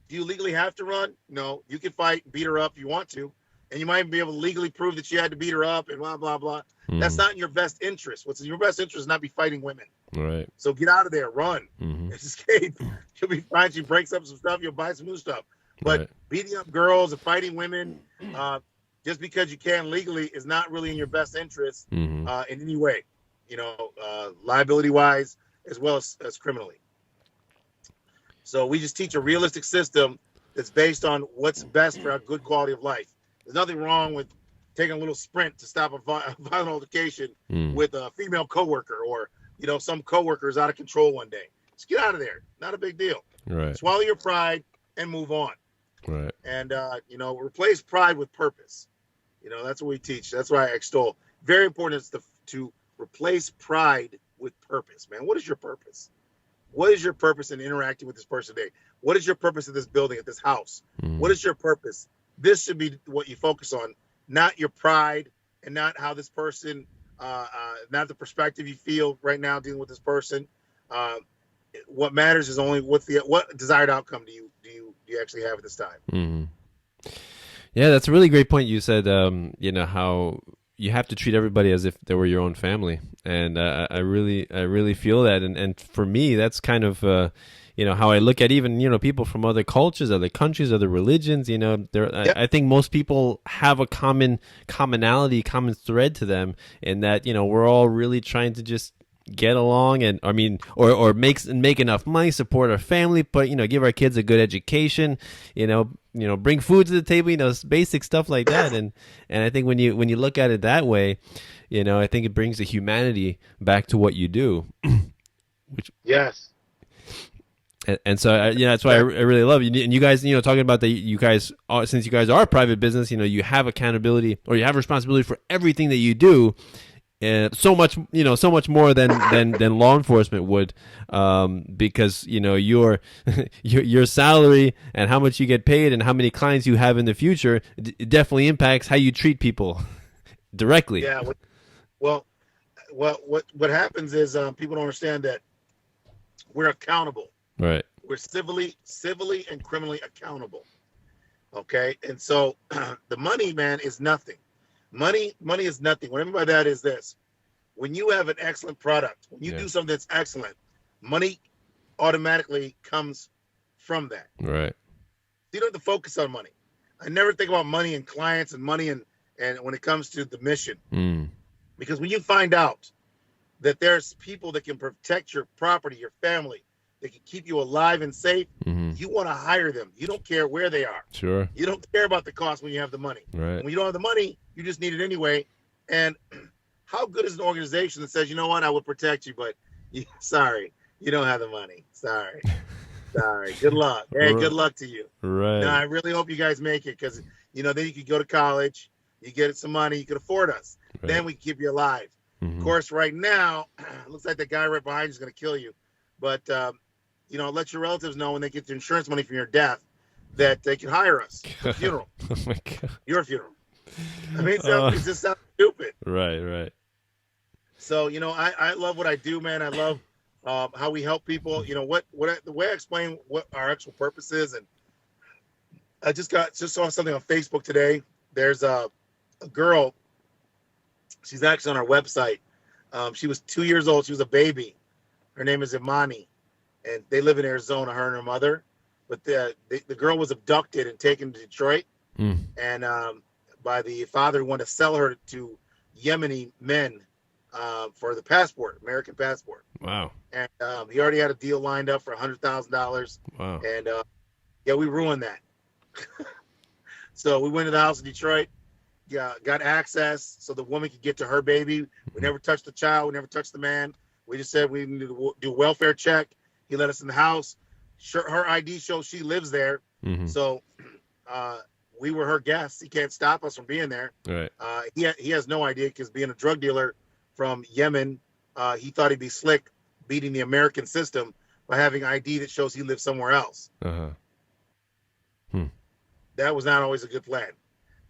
Do you legally have to run? No, you can fight and beat her up if you want to. And you might be able to legally prove that you had to beat her up and blah, blah, blah. That's not in your best interest. What's in your best interest is not be fighting women. Right. So get out of there, run. Mm-hmm. Escape. You'll be fine. She breaks up some stuff, you'll buy some new stuff. But beating up girls and fighting women, just because you can legally is not really in your best interest in any way, liability-wise as well as criminally. So we just teach a realistic system that's based on what's best for a good quality of life. There's nothing wrong with taking a little sprint to stop a violent altercation with a female coworker, or some coworker is out of control one day. Just get out of there. Not a big deal. Right. Swallow your pride and move on. Right. And replace pride with purpose. That's what we teach. That's why I extol. Very important is to replace pride with purpose. Man, what is your purpose? What is your purpose in interacting with this person today? What is your purpose at this building, at this house? What is your purpose? This should be what you focus on, not your pride and not how this person, not the perspective you feel right now dealing with this person. What matters is only what desired outcome do you actually have at this time. Mm-hmm. Yeah, that's a really great point. You said, how you have to treat everybody as if they were your own family, and I really feel that. And for me, that's kind of how I look at even people from other cultures, other countries, other religions. I think most people have a common thread to them, in that we're all really trying to just get along, and or make enough money, support our family, but give our kids a good education, bring food to the table, basic stuff like that. And I think when you look at it that way, I think it brings the humanity back to what you do. Yes. And so, that's why I really love you. And you guys, talking about that, you guys, since you guys are a private business, you have accountability, or you have responsibility for everything that you do. So much more than law enforcement would, because your your salary and how much you get paid and how many clients you have in the future it definitely impacts how you treat people directly. Yeah. Well, what happens is people don't understand that we're accountable. Right. We're civilly and criminally accountable. Okay, and so the money, man, is nothing. Money is nothing. What I mean by that is this: when you have an excellent product, when you do something that's excellent, money automatically comes from that. Right. You don't have to focus on money. I never think about money and clients and money and when it comes to the mission, because when you find out that there's people that can protect your property, your family, they can keep you alive and safe, you want to hire them. You don't care where they are. Sure. You don't care about the cost when you have the money. Right. When you don't have the money, you just need it anyway. And how good is an organization that says, you know what, I will protect you, but sorry, you don't have the money. Sorry. Good luck. Hey, good luck to you. Right. Now, I really hope you guys make it, because, then you could go to college, you get some money, you could afford us. Right. Then we keep you alive. Of course, right now, looks like the guy right behind you is going to kill you. But, let your relatives know when they get the insurance money from your death that they can hire us for a funeral. Oh, my God. Your funeral. I mean, it just sounds stupid. Right. So, I love what I do, man. I love how we help people. The way I explain what our actual purpose is. And I just saw something on Facebook today. There's a girl. She's actually on our website. She was 2 years old. She was a baby. Her name is Imani, and they live in Arizona, her and her mother. But the girl was abducted and taken to Detroit, and by the father who wanted to sell her to Yemeni men for the passport, American passport. Wow. And he already had a deal lined up for $100,000. Wow. And we ruined that. So we went to the house in Detroit. Got access so the woman could get to her baby. We never touched the child. We never touched the man. We just said we need to do a welfare check. He let us in the house. Her ID shows she lives there. So we were her guests. He can't stop us from being there. Right. He has no idea, because being a drug dealer from Yemen, he thought he'd be slick beating the American system by having ID that shows he lives somewhere else. That was not always a good plan,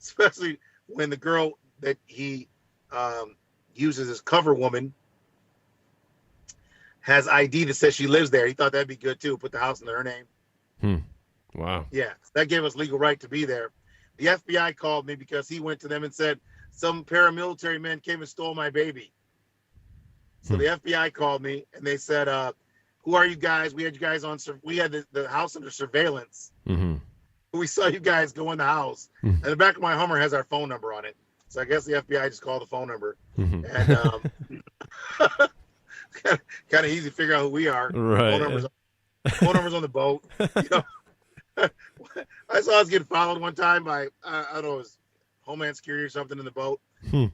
especially when the girl that he uses as cover woman has ID that says she lives there. He thought that'd be good too. Put the house in her name. Wow. Yeah, that gave us legal right to be there. The FBI called me because he went to them and said some paramilitary men came and stole my baby. So the FBI called me and they said, "Who are you guys? We had you guys on. We had the house under surveillance. We saw you guys go in the house, and the back of my Hummer has our phone number on it. So I guess the FBI just called the phone number, and kind of easy to figure out who we are. Right. Phone numbers on the boat. I saw us get followed one time by I don't know, it was Homeland Security or something in the boat.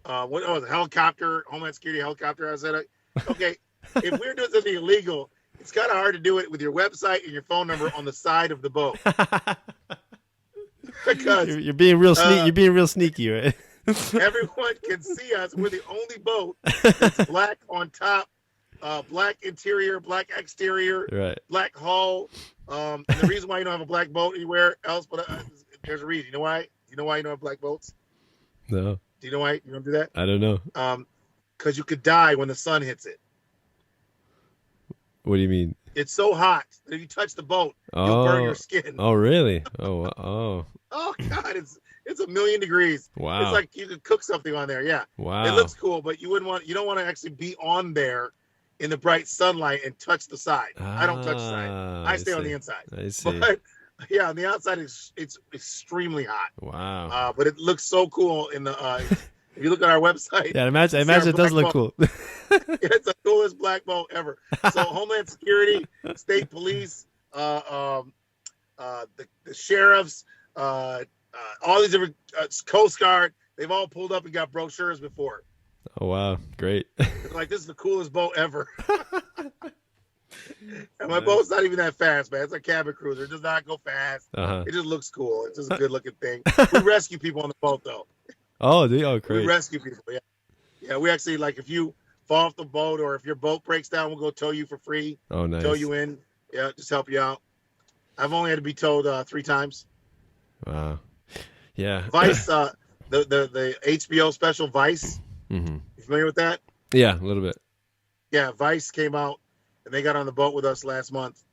A helicopter, Homeland Security helicopter. I said, okay, if we're doing something illegal, it's kind of hard to do it with your website and your phone number on the side of the boat. Because you're being real sneaky. You're being real sneaky, right? Everyone can see us. We're the only boat that's black on top, black interior, black exterior, right? Black hull. And the reason why you don't have a black boat anywhere else, but there's a reason. You know why? You know why you don't have black boats? No. Do you know why you don't do that? I don't know. Because you could die when the sun hits it. What do you mean? It's so hot that if you touch the boat, you'll burn your skin. Oh, really? Oh, God, it's 1,000,000 degrees. Wow. It's like you could cook something on there. Yeah. Wow. It looks cool, but you don't want to actually be on there in the bright sunlight and touch the side. I don't touch the side. I stay on the inside. I see. But yeah, on the outside it's extremely hot. Wow. But it looks so cool in the if you look at our website. Yeah, I imagine it does look cool. It's the coolest black boat ever. So Homeland Security, State Police, the sheriffs, all these different Coast Guard, they've all pulled up and got brochures before. Oh wow, great! Like, this is the coolest boat ever. And my boat's not even that fast, man. It's a cabin cruiser. It does not go fast. Uh-huh. It just looks cool. It's just a good looking thing. We rescue people on the boat, though. Oh, do you? Oh, great. We rescue people. Yeah. Yeah, we actually, like, if you fall off the boat or if your boat breaks down, we'll go tow you for free. Oh, nice. Tow you in. Yeah, just help you out. I've only had to be towed 3 times. Wow. Yeah. Vice, the HBO special Vice. Mm-hmm. You familiar with that? Yeah, a little bit. Yeah, Vice came out and they got on the boat with us last month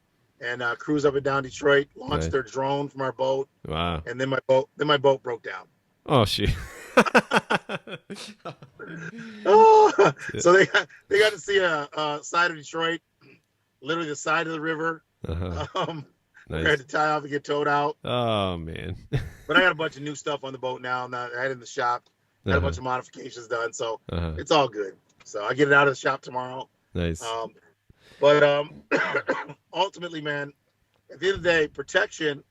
and cruised up and down Detroit, launched their drone from our boat. Wow. And then my boat broke down. Oh, shit. Oh, so they got to see a side of Detroit, literally the side of the river. Uh-huh. Nice. I had to tie off and get towed out. Oh, man. But I got a bunch of new stuff on the boat now. I had it in the shop. Got a bunch of modifications done, so it's all good. So I get it out of the shop tomorrow. Nice. But ultimately, man, at the end of the day, protection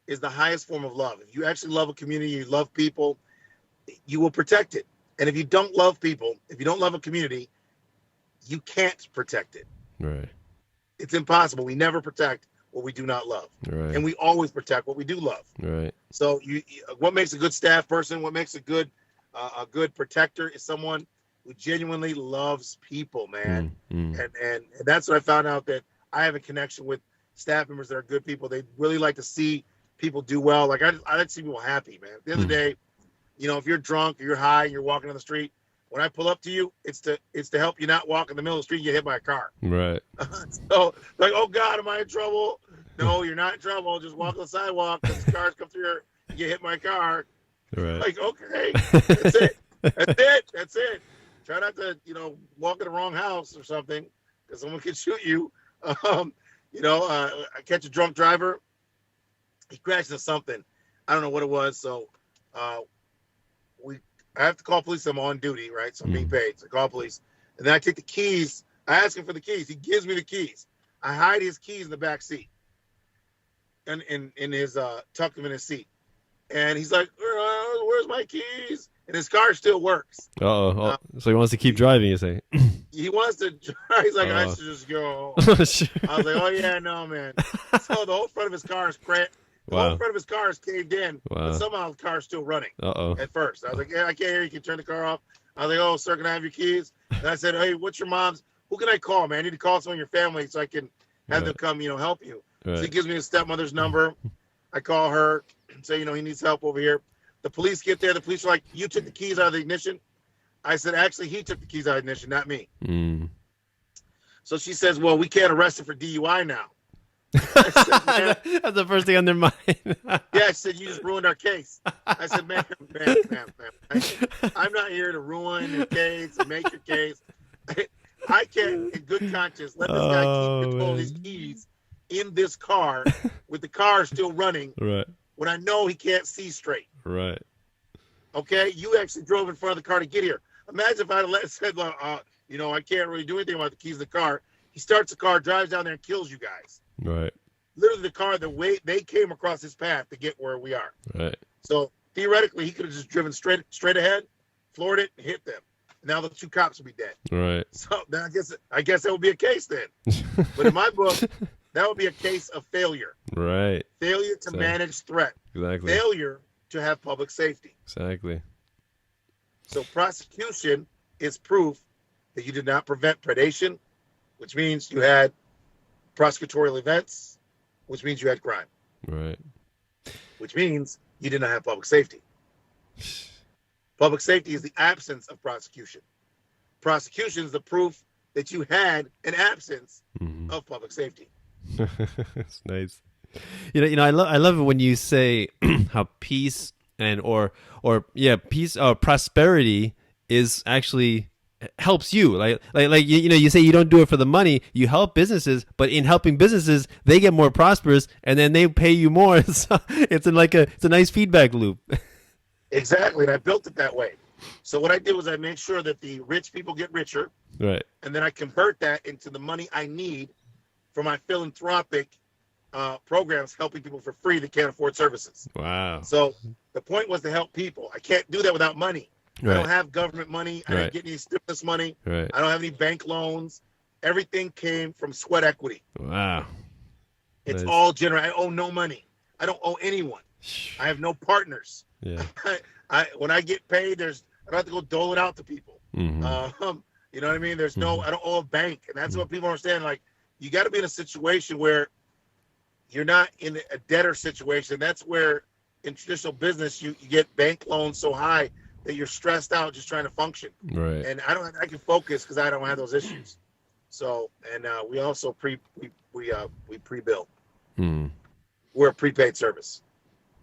is the highest form of love. If you actually love a community, you love people, you will protect it. And if you don't love people, if you don't love a community, you can't protect it. Right. It's impossible. We never protect what we do not love. Right. And we always protect what we do love. Right. So what makes a good staff person, what makes a good protector is someone who genuinely loves people, man. And that's what I found out, that I have a connection with staff members that are good people. They really like to see people do well. Like I like to see people happy, man. At the end of the day, if you're drunk or you're high and you're walking on the street, when I pull up to you, it's to help you not walk in the middle of the street and get hit by a car. Right. So like, oh God, am I in trouble? No, you're not in trouble. Just walk on the sidewalk because cars come through here and get hit by a car. Right. Like, okay, that's it. That's it. Try not to, walk in the wrong house or something because someone could shoot you. I catch a drunk driver. He crashed into something. I don't know what it was. So I have to call police. I'm on duty, right? So I'm being paid. So I call police. And then I take the keys. I ask him for the keys. He gives me the keys. I hide his keys in the back seat. And in his tuck them in his seat. And he's like, where's my keys? And his car still works. So he wants to keep driving, you say? He wants to drive. He's like, I should just go. I was like, oh yeah, no, man. So the whole front of his car is cracked. The whole front of his car is caved in, but somehow the car's still running. At first, I was like, "Yeah, I can't hear you. Can you turn the car off?" I was like, "Oh, sir, can I have your keys?" And I said, "Hey, what's your mom's? Who can I call, man? I need to call someone in your family so I can have them come, help you." So he gives me his stepmother's number. I call her and say, he needs help over here. The police get there. The police are like, "You took the keys out of the ignition." I said, "Actually, he took the keys out of the ignition, not me." So she says, "Well, we can't arrest him for DUI now." Said, that's the first thing on their mind. Yeah, I said, "You just ruined our case." I said, ma'am. I'm not here to ruin your case and make your case. I can't, in good conscience, let this guy keep control of his keys in this car with the car still running when I know he can't see straight. Right. Okay? You actually drove in front of the car to get here. Imagine if I had said, I can't really do anything about the keys of the car. He starts the car, drives down there, and kills you guys. Right. Literally the car, the way they came across his path to get where we are. Right. So theoretically, he could have just driven straight ahead, floored it, and hit them. Now the 2 cops would be dead. Right. So then I guess that would be a case then. But in my book, that would be a case of failure. Right. Failure to manage threat. Exactly. Failure to have public safety. Exactly. So prosecution is proof that you did not prevent predation, which means you had prosecutorial events, which means you had crime. Right. Which means you did not have public safety. Public safety is the absence of prosecution. Prosecution is the proof that you had an absence of public safety. That's nice. I love it when you say how peace and peace or prosperity is actually helps you. Like you say you don't do it for the money. You help businesses, but in helping businesses, they get more prosperous, and then they pay you more. So it's a nice feedback loop. Exactly, and I built it that way. So what I did was I made sure that the rich people get richer, right, and then I convert that into the money I need for my philanthropic programs, helping people for free that can't afford services. Wow. So the point was to help people. I can't do that without money. I don't have government money. I didn't get any stimulus money. Right. I don't have any bank loans. Everything came from sweat equity. Wow. It's all generated. I owe no money. I don't owe anyone. I have no partners. Yeah. When I get paid, I don't have to go dole it out to people. Mm-hmm. You know what I mean? I don't owe a bank. And that's what people understand. Like, you got to be in a situation where you're not in a debtor situation. That's where in traditional business, you get bank loans so high that you're stressed out just trying to function. Right. And I can focus because I don't have those issues. So, and we also pre-bill. We're a prepaid service.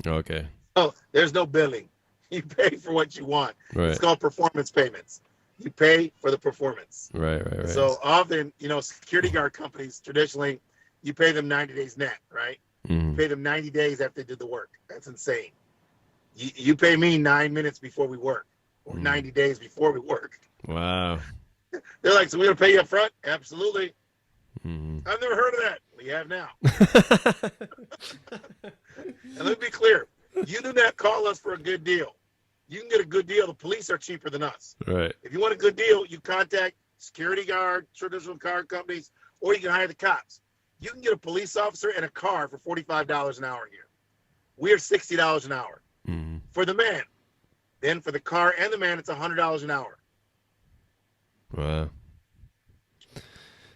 Okay. Oh, there's no billing. You pay for what you want. Right. It's called performance payments. You pay for the performance. Right. So often, security guard companies, traditionally, you pay them 90 days net, right? You pay them 90 days after they did the work. That's insane. You pay me 9 minutes before we work, or 90 days before we work. Wow. They're like, so we're going to pay you up front? Absolutely. I've never heard of that. We have now. And let me be clear. You do not call us for a good deal. You can get a good deal. The police are cheaper than us. Right. If you want a good deal, you contact security guard, traditional car companies, or you can hire the cops. You can get a police officer and a car for $45 an hour here. We are $60 an hour for the man. Then for the car and the man, it's $100 an hour. Wow.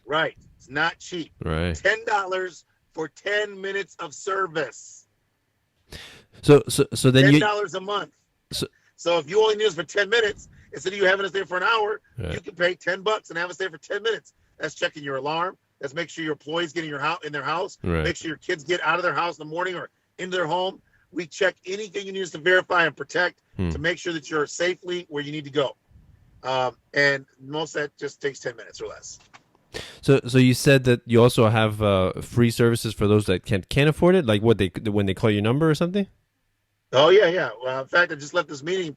Right. It's not cheap. Right. $10 for 10 minutes of service. So then $10 a month. So if you only need us for 10 minutes, instead of you having us there for an hour, you can pay $10 and have us there for 10 minutes. That's checking your alarm. That's make sure your employees get in their house. Right. Make sure your kids get out of their house in the morning or into their home. We check anything you need us to verify and protect to make sure that you're safely where you need to go. And most of that just takes 10 minutes or less. So you said that you also have free services for those that can't afford it, like when they call your number or something. Oh yeah. Well, in fact, I just left this meeting.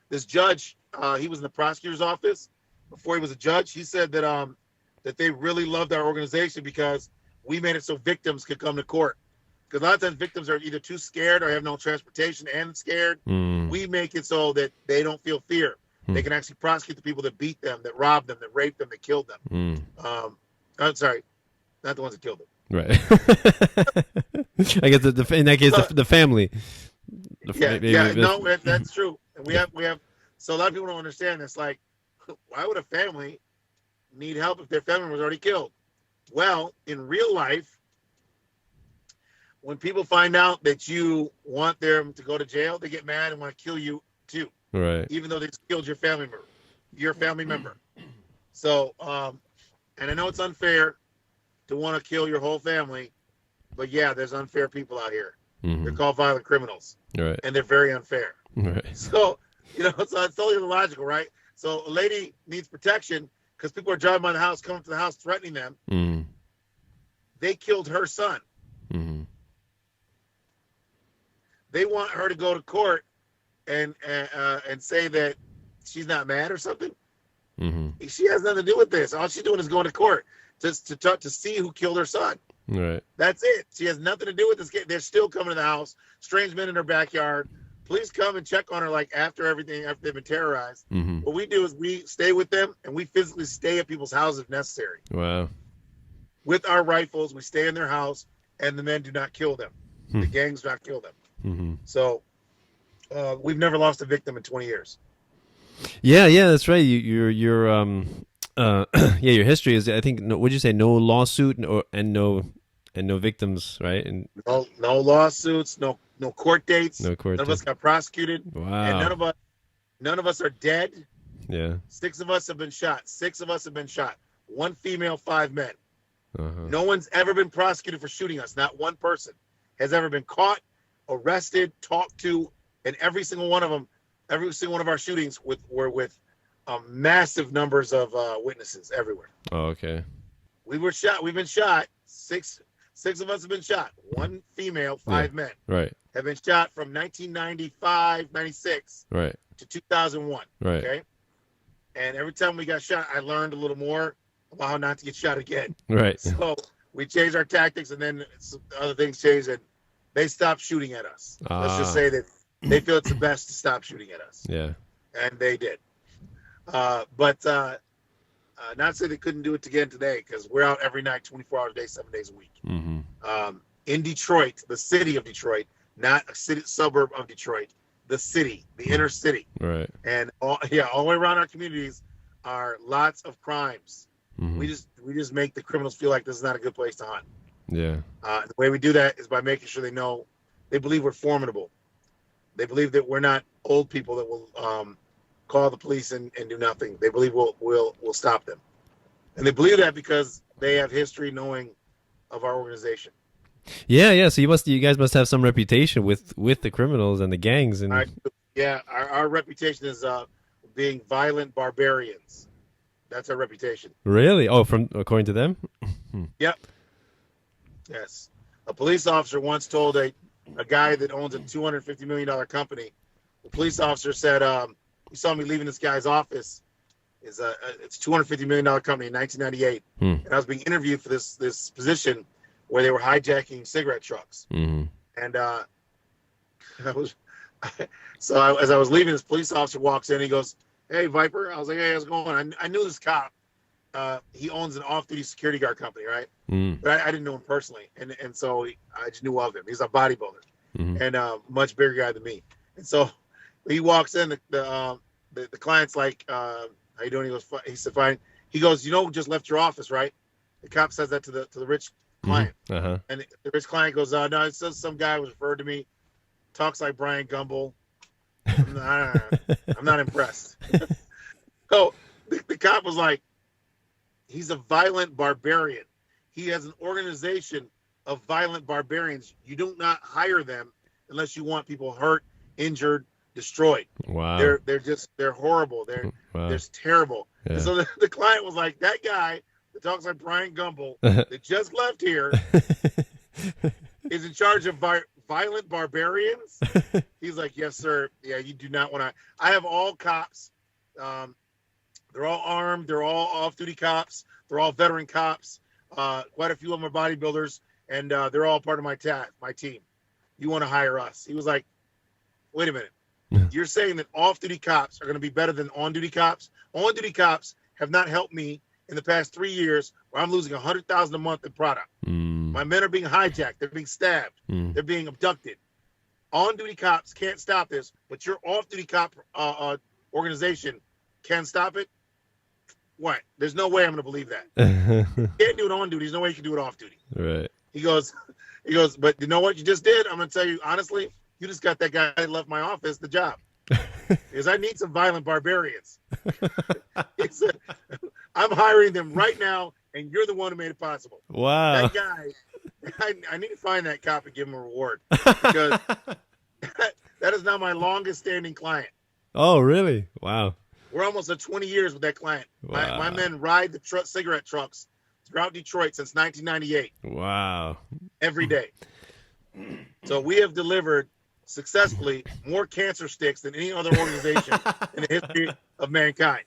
This judge, he was in the prosecutor's office before he was a judge. He said that they really loved our organization because we made it so victims could come to court. Because a lot of times victims are either too scared or have no transportation and scared. We make it so that they don't feel fear. They can actually prosecute the people that beat them, that robbed them, that raped them, that killed them. I'm sorry, not the ones that killed them. Right. I guess in that case, the family. That's true. And we have. So a lot of people don't understand. It's like, why would a family need help if their family was already killed? Well, in real life, when people find out that you want them to go to jail, they get mad and want to kill you too. Right. Even though they just killed your family member. So, and I know it's unfair to want to kill your whole family, but yeah, there's unfair people out here. They're called violent criminals. Right. And they're very unfair. Right. So, so it's totally illogical, right? So a lady needs protection because people are driving by the house, coming to the house, threatening them. They killed her son. They want her to go to court and say that she's not mad or something. She has nothing to do with this. All she's doing is going to court just to see who killed her son. Right. That's it. She has nothing to do with this kid. They're still coming to the house. Strange men in her backyard. Please come and check on her after they've been terrorized. What we do is we stay with them and we physically stay at people's houses if necessary. Wow. With our rifles, we stay in their house and the men do not kill them. The gangs do not kill them. So we've never lost a victim in 20 years. Yeah, that's right. Your history is, I think, what'd you say? No lawsuit and no victims, right? And no lawsuits, no court dates. No court. None of us got prosecuted. Wow. And none of us are dead. Yeah. 6 of us have been shot. 6 of us have been shot. 1 female, 5 men. No one's ever been prosecuted for shooting us. Not one person has ever been arrested, talked to, and every single one of our shootings were with massive numbers of witnesses everywhere. Oh, okay. We've been shot. 6 of us have been shot. 1 female, 5 men. Right. Have been shot from 1995, 96 right. to 2001. Right. Okay. And every time we got shot, I learned a little more about how not to get shot again. Right. So we changed our tactics, and then other things changed, and they stopped shooting at us. Let's just say that they feel it's the best to stop shooting at us. Yeah. and they did. But not to say they couldn't do it again today, because we're out every night, 24 hours a day, 7 days a week. In Detroit, the city of Detroit, not a city suburb of Detroit, the city, the inner city. Right. And all the way around our communities are lots of crimes. We just make the criminals feel like this is not a good place to hunt. Yeah. The way we do that is by making sure they believe we're formidable. They believe that we're not old people that will call the police and do nothing. They believe we'll stop them, and they believe that because they have history knowing of our organization. Yeah. So you guys must have some reputation with the criminals and the gangs and. Our reputation is being violent barbarians. That's our reputation. Really? Oh, according to them? Yep. Yes. A police officer once told a guy that owns a $250 million company. The police officer said, "You saw me leaving this guy's office. It's a $250 million company in 1998, and I was being interviewed for this position where they were hijacking cigarette trucks." And as I was leaving, this police officer walks in. He goes, "Hey, Viper." I was like, "Hey, how's it going?" I knew this cop. He owns an off-duty security guard company, right? But I didn't know him personally, and so I just knew of him. He's a bodybuilder and much bigger guy than me. And so he walks in. The client's like, "How you doing?" He said, "Fine." He goes, "You just left your office, right?" The cop says that to the rich client, and the rich client goes, "No, it says some guy was referred to me, talks like Brian Gumble." I'm not impressed. So the cop was like, "He's a violent barbarian. He has an organization of violent barbarians. You do not hire them unless you want people hurt, injured, destroyed." Wow. They're horrible. They're terrible. Yeah. And so the client was like, "That guy that talks like Brian Gumble that just left here is in charge of violent barbarians?" He's like, "Yes, sir. Yeah, you do not want to." I have all cops. They're all armed. They're all off-duty cops. They're all veteran cops. Quite a few of them are bodybuilders, and they're all part of my team. You want to hire us? He was like, "Wait a minute. You're saying that off-duty cops are going to be better than on-duty cops? On-duty cops have not helped me in the past 3 years, where I'm losing $100,000 a month in product. My men are being hijacked. They're being stabbed. They're being abducted. On-duty cops can't stop this, but your off-duty cop organization can stop it? What? There's no way I'm going to believe that. You can't do it on duty. There's no way you can do it off duty." Right. He goes, "But you know what you just did? I'm going to tell you honestly, you just got that guy that left my office the job. Because I need some violent barbarians. He said, I'm hiring them right now, and you're the one who made it possible." Wow. That guy, I need to find that cop and give him a reward, because that is now my longest standing client. Oh, really? Wow. We're almost at 20 years with that client. Wow. My men ride the cigarette trucks throughout Detroit since 1998. Wow. Every day. So we have delivered successfully more cancer sticks than any other organization in the history of mankind.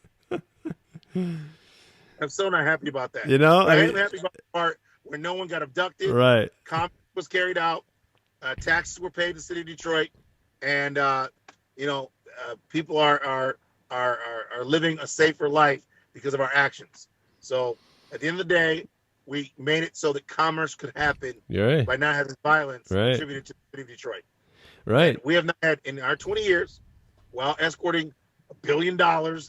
I'm so not happy about that. I am happy about the part where no one got abducted. Right. Comp was carried out. Taxes were paid to the city of Detroit, and people are living a safer life because of our actions. So at the end of the day, we made it so that commerce could happen by not having violence contributed to the city of Detroit. Right. And we have not had, in our 20 years, while escorting $1 billion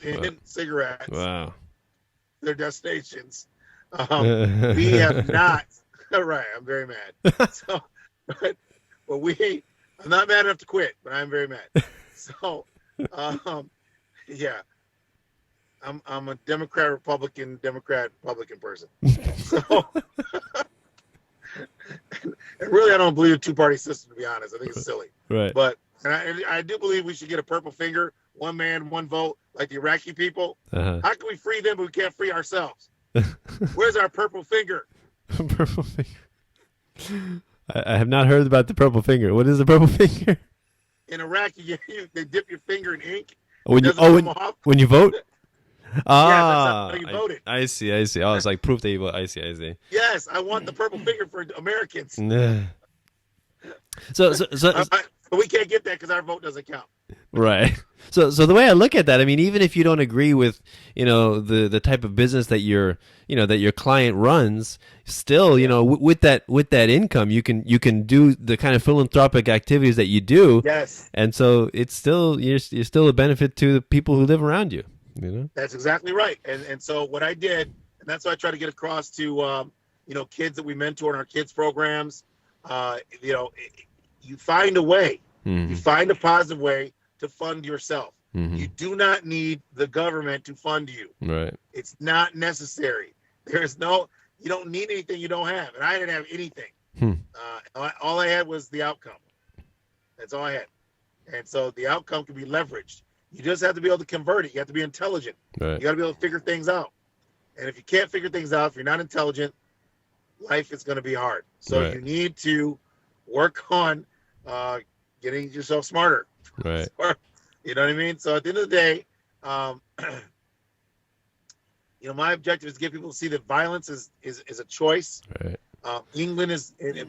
in cigarettes, their destinations, we have not. Right, I'm very mad. So, but I'm not mad enough to quit, but I'm very mad. So, yeah, I'm a Democrat Republican person. So, and really, I don't believe a two-party system, to be honest. I think it's silly. Right. But I do believe we should get a purple finger, one man, one vote, like the Iraqi people. How can we free them, but we can't free ourselves? Where's our purple finger? Purple finger. I have not heard about the purple finger. What is the purple finger? In Iraq, they dip your finger in ink. When you vote? Yeah, that's how you voted. I see. Oh, it's like proof that you vote. I see. Yes, I want the purple finger for Americans. So But we can't get that because our vote doesn't count. Right. So the way I look at that, I mean, even if you don't agree with, the type of business that your client runs, still, with that income, you can do the kind of philanthropic activities that you do. Yes. And so it's still, you're still a benefit to the people who live around you. That's exactly right. And so what I did, and that's what I try to get across to, kids that we mentor in our kids programs, you find a way. Mm-hmm. You find a positive way to fund yourself. Mm-hmm. You do not need the government to fund you. Right. It's not necessary. You don't need anything you don't have. And I didn't have anything. All I had was the outcome. That's all I had. And so the outcome can be leveraged. You just have to be able to convert it. You have to be intelligent. Right. You got to be able to figure things out. And if you can't figure things out, if you're not intelligent, life is going to be hard. So you need to work on getting yourself smarter. Right. You know what I mean? So at the end of the day, my objective is to get people to see that violence is a choice. Right.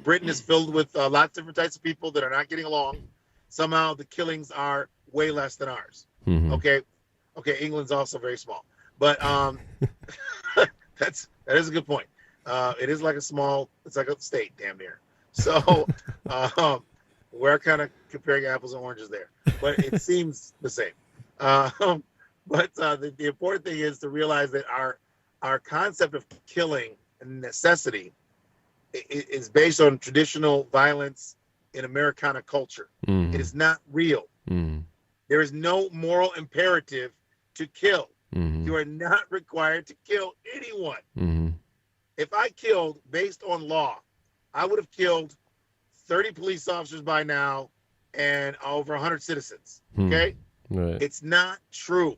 Britain is filled with lots of different types of people that are not getting along. Somehow the killings are way less than ours. Mm-hmm. Okay, England's also very small, but that is a good point. It is it's like a state, damn near. So we're kind of comparing apples and oranges there, but it seems the same. But the important thing is to realize that our concept of killing and necessity is based on traditional violence in Americana culture. Mm-hmm. It is not real. Mm-hmm. There is no moral imperative to kill. Mm-hmm. You are not required to kill anyone. Mm-hmm. If I killed based on law, I would have killed 30 police officers by now and over 100 citizens. Okay? Right. It's not true.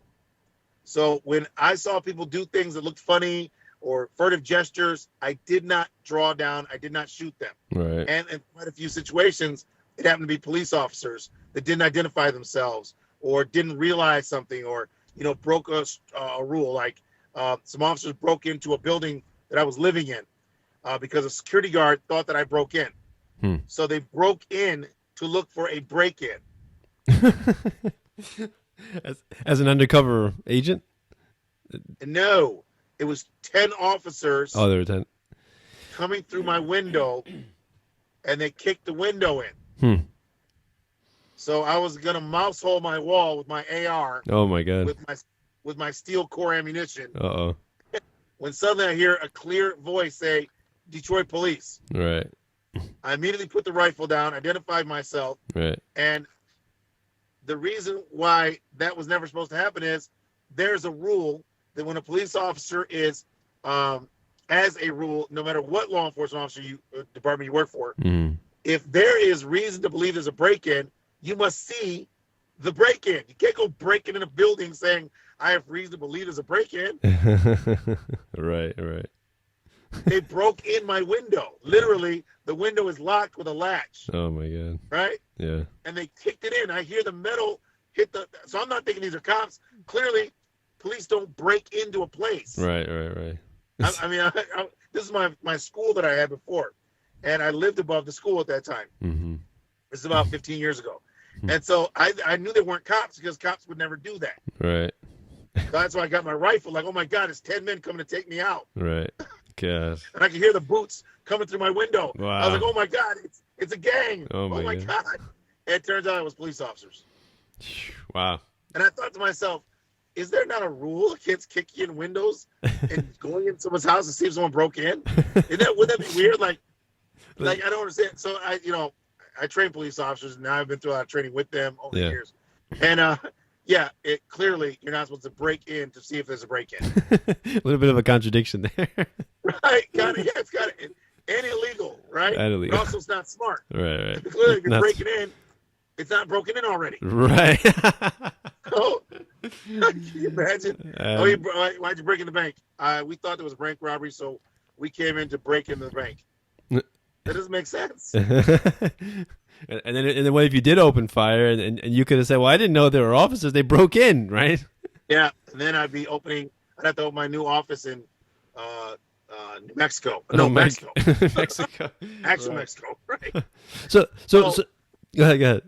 So when I saw people do things that looked funny or furtive gestures, I did not draw down. I did not shoot them. Right. And in quite a few situations, it happened to be police officers that didn't identify themselves or didn't realize something or, broke a rule. Like some officers broke into a building that I was living in because a security guard thought that I broke in. So they broke in to look for a break-in. As an undercover agent? No, it was 10 officers. Oh, there were 10. Coming through my window, and they kicked the window in. So I was gonna mouse hole my wall with my AR. Oh my God! With my steel core ammunition. Uh-oh. When suddenly I hear a clear voice say, "Detroit Police." Right. I immediately put the rifle down, identified myself. Right. And the reason why that was never supposed to happen is there's a rule that when a police officer is, as a rule, no matter what law enforcement officer department you work for, if there is reason to believe there's a break-in, you must see the break-in. You can't go breaking in a building saying, I have reason to believe there's a break-in. Right. They broke in my window. Literally, the window is locked with a latch. Oh my God. Right? Yeah. And they kicked it in. I hear the metal hit so I'm not thinking these are cops. Clearly, police don't break into a place. Right. I mean, this is my school that I had before, and I lived above the school at that time. Mm-hmm. This is about 15 years ago. And so I knew they weren't cops because cops would never do that. Right. So that's why I got my rifle. Like, oh my God, it's 10 men coming to take me out. Right. Gosh. And I could hear the boots coming through my window. Wow. I was like, oh my God, it's a gang. Oh my God. And it turns out it was police officers. Wow. And I thought to myself, is there not a rule against kicking in windows and going in someone's house to see if someone broke in? Would that be weird? Like I don't understand. So I train police officers, and now I've been through a lot of training with them over the years. And it clearly you're not supposed to break in to see if there's a break-in. A little bit of a contradiction there. Right? It's got it. And illegal, right? And illegal. But also it's not smart. Right. Clearly, if you're breaking in, it's not broken in already. Right. Oh, can you imagine? Why'd you break in the bank? We thought there was a bank robbery, so we came in to break into the bank. That doesn't make sense. And then what if you did open fire and you could have said, well, I didn't know there were officers. They broke in, right? Yeah. And then I'd have to open my new office in New Mexico. No, Mexico. Mexico. Actual Mexico, right? So go ahead.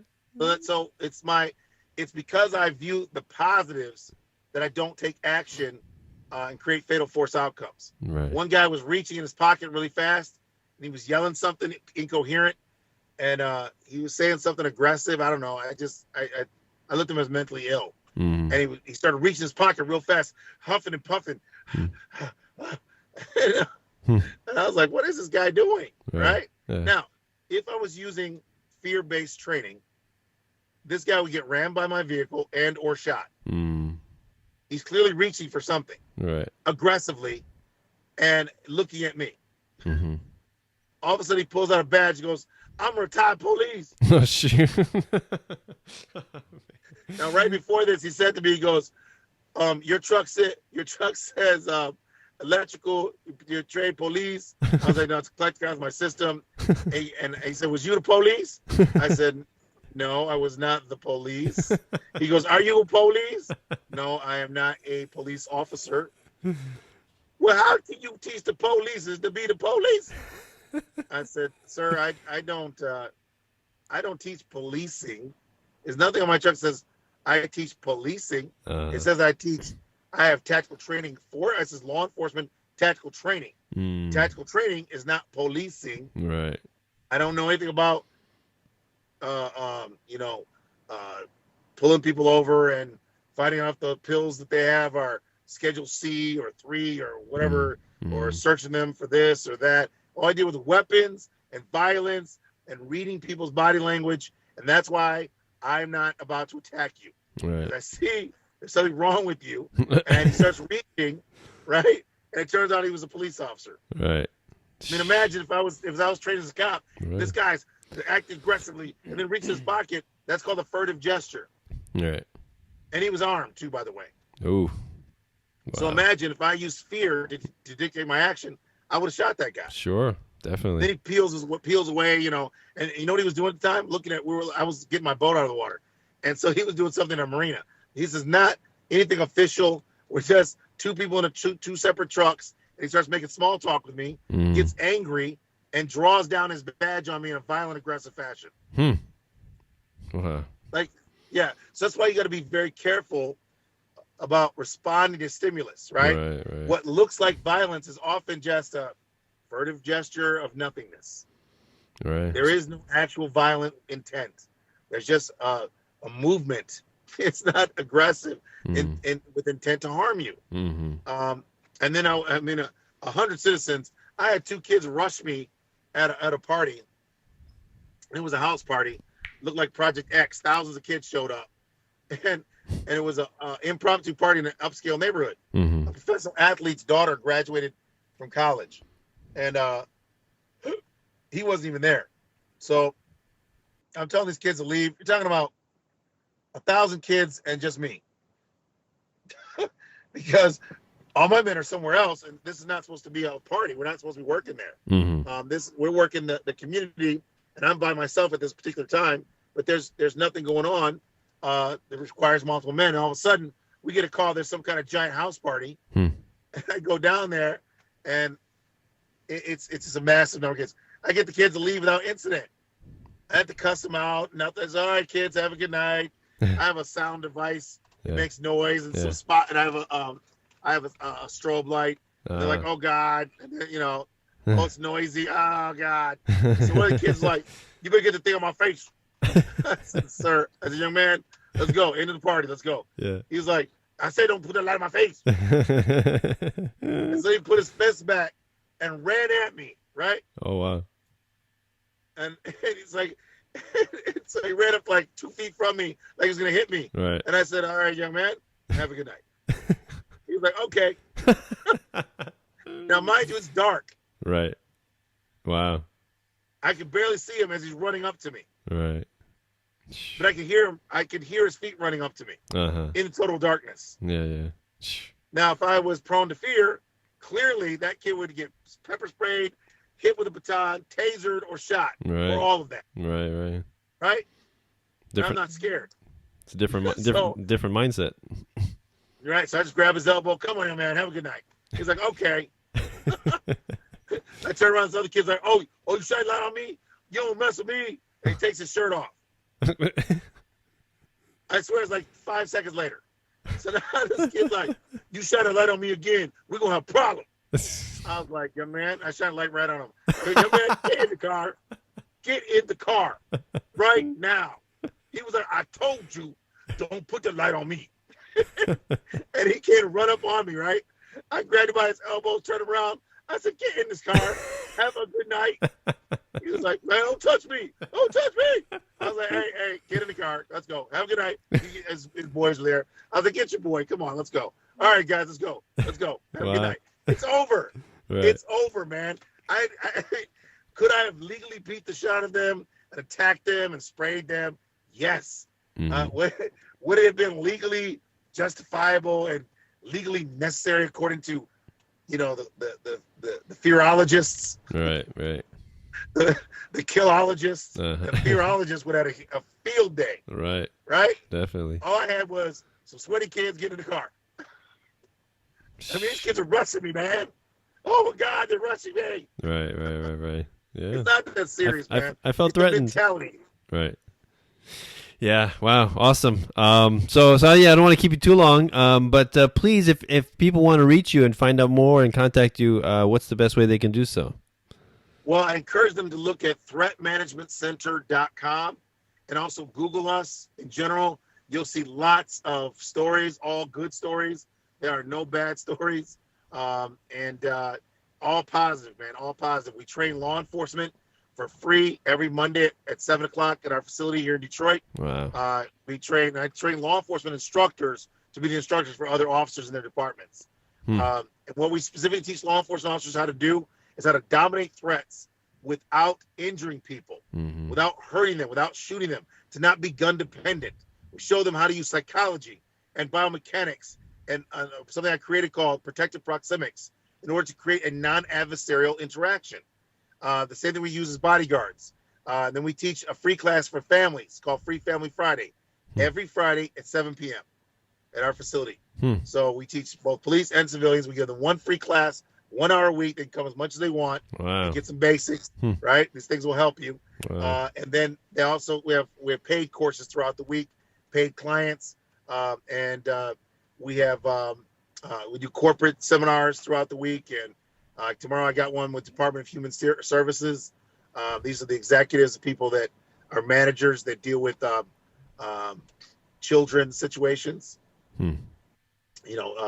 So it's because I view the positives that I don't take action and create fatal force outcomes. Right. One guy was reaching in his pocket really fast, and he was yelling something incoherent, and he was saying something aggressive. I don't know. I looked at him as mentally ill, and he started reaching his pocket real fast, huffing and puffing. And I was like, what is this guy doing? Right? Yeah. Now, if I was using fear-based training, this guy would get rammed by my vehicle and or shot. He's clearly reaching for something aggressively and looking at me. All of a sudden, he pulls out a badge and goes, I'm retired police. Oh, shoot. Now, right before this, he said to me, he goes, your truck says electrical, your trade police. I was like, no, it's collecting my system. And he said, was you the police? I said, no, I was not the police. He goes, are you a police? No, I am not a police officer. Well, how can you teach the police to be the police? I said, sir, I don't teach policing. There's nothing on my truck that says I teach policing. It says I have tactical training for. It says law enforcement tactical training. Tactical training is not policing. Right. I don't know anything about pulling people over and finding out if the pills that they have are Schedule C or 3 or whatever, or searching them for this or that. All I did was weapons and violence and reading people's body language, and that's why I'm not about to attack you. Right. I see there's something wrong with you, and he starts reading, right? And it turns out he was a police officer. Right. I mean, imagine if I was trained as a cop, this guy's acting aggressively and then reaches his pocket. That's called a furtive gesture. Right. And he was armed too, by the way. Ooh. Wow. So imagine if I used fear to dictate my action, I would have shot that guy. Sure, definitely. Then he peels away, and you know what he was doing at the time? Looking at I was getting my boat out of the water, and so he was doing something in a marina. He says, not anything official. We're just two people in two separate trucks, and he starts making small talk with me, gets angry, and draws down his badge on me in a violent, aggressive fashion. Wow. Yeah. So that's why you got to be very careful about responding to stimulus, right? Right. What looks like violence is often just a furtive gesture of nothingness. Right. There is no actual violent intent. There's just a movement. It's not aggressive with intent to harm you. And then 100 citizens. I had 2 kids rush me at a party. It was a house party. Looked like Project X. Thousands of kids showed up, and it was a impromptu party in an upscale neighborhood. A professional athlete's daughter graduated from college, and he wasn't even there. So I'm telling these kids to leave. You're talking about 1,000 kids and just me, because all my men are somewhere else, and this is not supposed to be a party. We're not supposed to be working there. We're working the community, and I'm by myself at this particular time. But there's nothing going on that requires multiple men. And all of a sudden, we get a call. There's some kind of giant house party. And I go down there, and it's just a massive number of kids. I get the kids to leave without incident. I have to cuss them out. Nothing's all right, kids. Have a good night. I have a sound device. It makes noise, and some spot. And I have a strobe light. And they're like, oh God, and then, oh, it's noisy. Oh God. So one of the kids like, you better get the thing on my face. I said, sir, as a young man, let's go. End of the party. Let's go. Yeah. He was like, I say don't put that light on my face. And so he put his fist back and ran at me, right? Oh, wow. And he's like, so he ran up like 2 feet from me, like he was going to hit me. Right. And I said, all right, young man, have a good night. He was like, okay. Now, mind you, it's dark. Right. Wow. I can barely see him as he's running up to me. Right. But I can hear him. I can hear his feet running up to me in total darkness. Yeah. Now, if I was prone to fear, clearly that kid would get pepper sprayed, hit with a baton, tasered, or shot, or all of that. Right. Right? I'm not scared. It's a different mindset. Right. So I just grab his elbow. Come on, young man. Have a good night. He's like, okay. I turn around. The other kid's like, oh, you shine light on me? You don't mess with me. And he takes his shirt off. I swear it's like 5 seconds later. So now this kid's like, you shine a light on me again, we're going to have a problem. I was like, young man, I shine a light right on him. Young man, get in the car. Get in the car right now. He was like, I told you, don't put the light on me. And he came to run up on me, right? I grabbed him by his elbow, turned him around. I said, get in this car. Have a good night. He was like, man, don't touch me. Don't touch me. I was like, hey, get in the car. Let's go. Have a good night. His boys were there. I was like, get your boy. Come on, let's go. All right, guys, let's go. Let's go. Have a good night. It's over. Right. It's over, man. Could I have legally beat the shit out of them and attacked them and sprayed them? Yes. Would it have been legally justifiable and legally necessary according to, the fearologists? Right. The killologists. The fearologists would have a field day. Right. Definitely. All I had was some sweaty kids get in the car. I mean, these kids are rushing me, man. Oh my God, they're rushing me. Right. Yeah. It's not that serious, man. I felt it's threatened. Mentality. Right. Yeah. Wow. Awesome. So yeah, I don't want to keep you too long. But please, if people want to reach you and find out more and contact you, what's the best way they can do so? Well, I encourage them to look at threatmanagementcenter.com and also Google us in general. You'll see lots of stories, all good stories. There are no bad stories. And all positive, man, all positive. We train law enforcement for free every Monday at 7 o'clock at our facility here in Detroit. Wow. I train law enforcement instructors to be the instructors for other officers in their departments. And what we specifically teach law enforcement officers how to do is how to dominate threats without injuring people, without hurting them, without shooting them, to not be gun dependent. We show them how to use psychology and biomechanics and something I created called protective proxemics in order to create a non-adversarial interaction. The same thing we use as bodyguards. Then we teach a free class for families called Free Family Friday, every Friday at 7 p.m. at our facility. So we teach both police and civilians. We give them one free class, 1 hour a week. They can come as much as they want. Wow. Get some basics, right? These things will help you. Wow. And then we have paid courses throughout the week, paid clients, and we have we do corporate seminars throughout the week. And tomorrow I got one with Department of Human Services. These are the executives, the people that are managers that deal with children situations.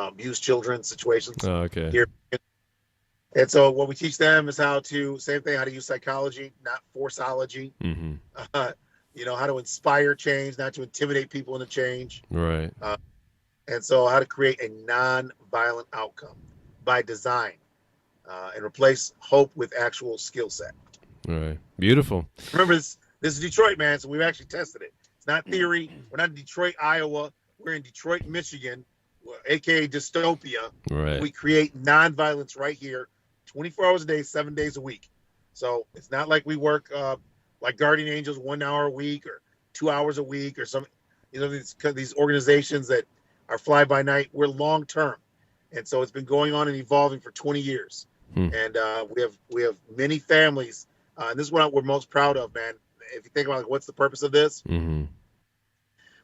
Abused children situations. Oh, okay. Here. And so what we teach them is how to use psychology, not forceology. How to inspire change, not to intimidate people into change. Right. And so how to create a non-violent outcome by design and replace hope with actual skill set. All right. Beautiful. Remember, this is Detroit, man, so we've actually tested it. It's not theory. We're not in Detroit, Iowa. We're in Detroit, Michigan, a.k.a. dystopia. Right. We create non-violence right here, 24 hours a day, 7 days a week. So it's not like we work like Guardian Angels 1 hour a week or 2 hours a week or some, these organizations that are fly by night. We're long term, and so it's been going on and evolving for 20 years. And we have many families, and this is what we're most proud of, man. If you think about what's the purpose of this,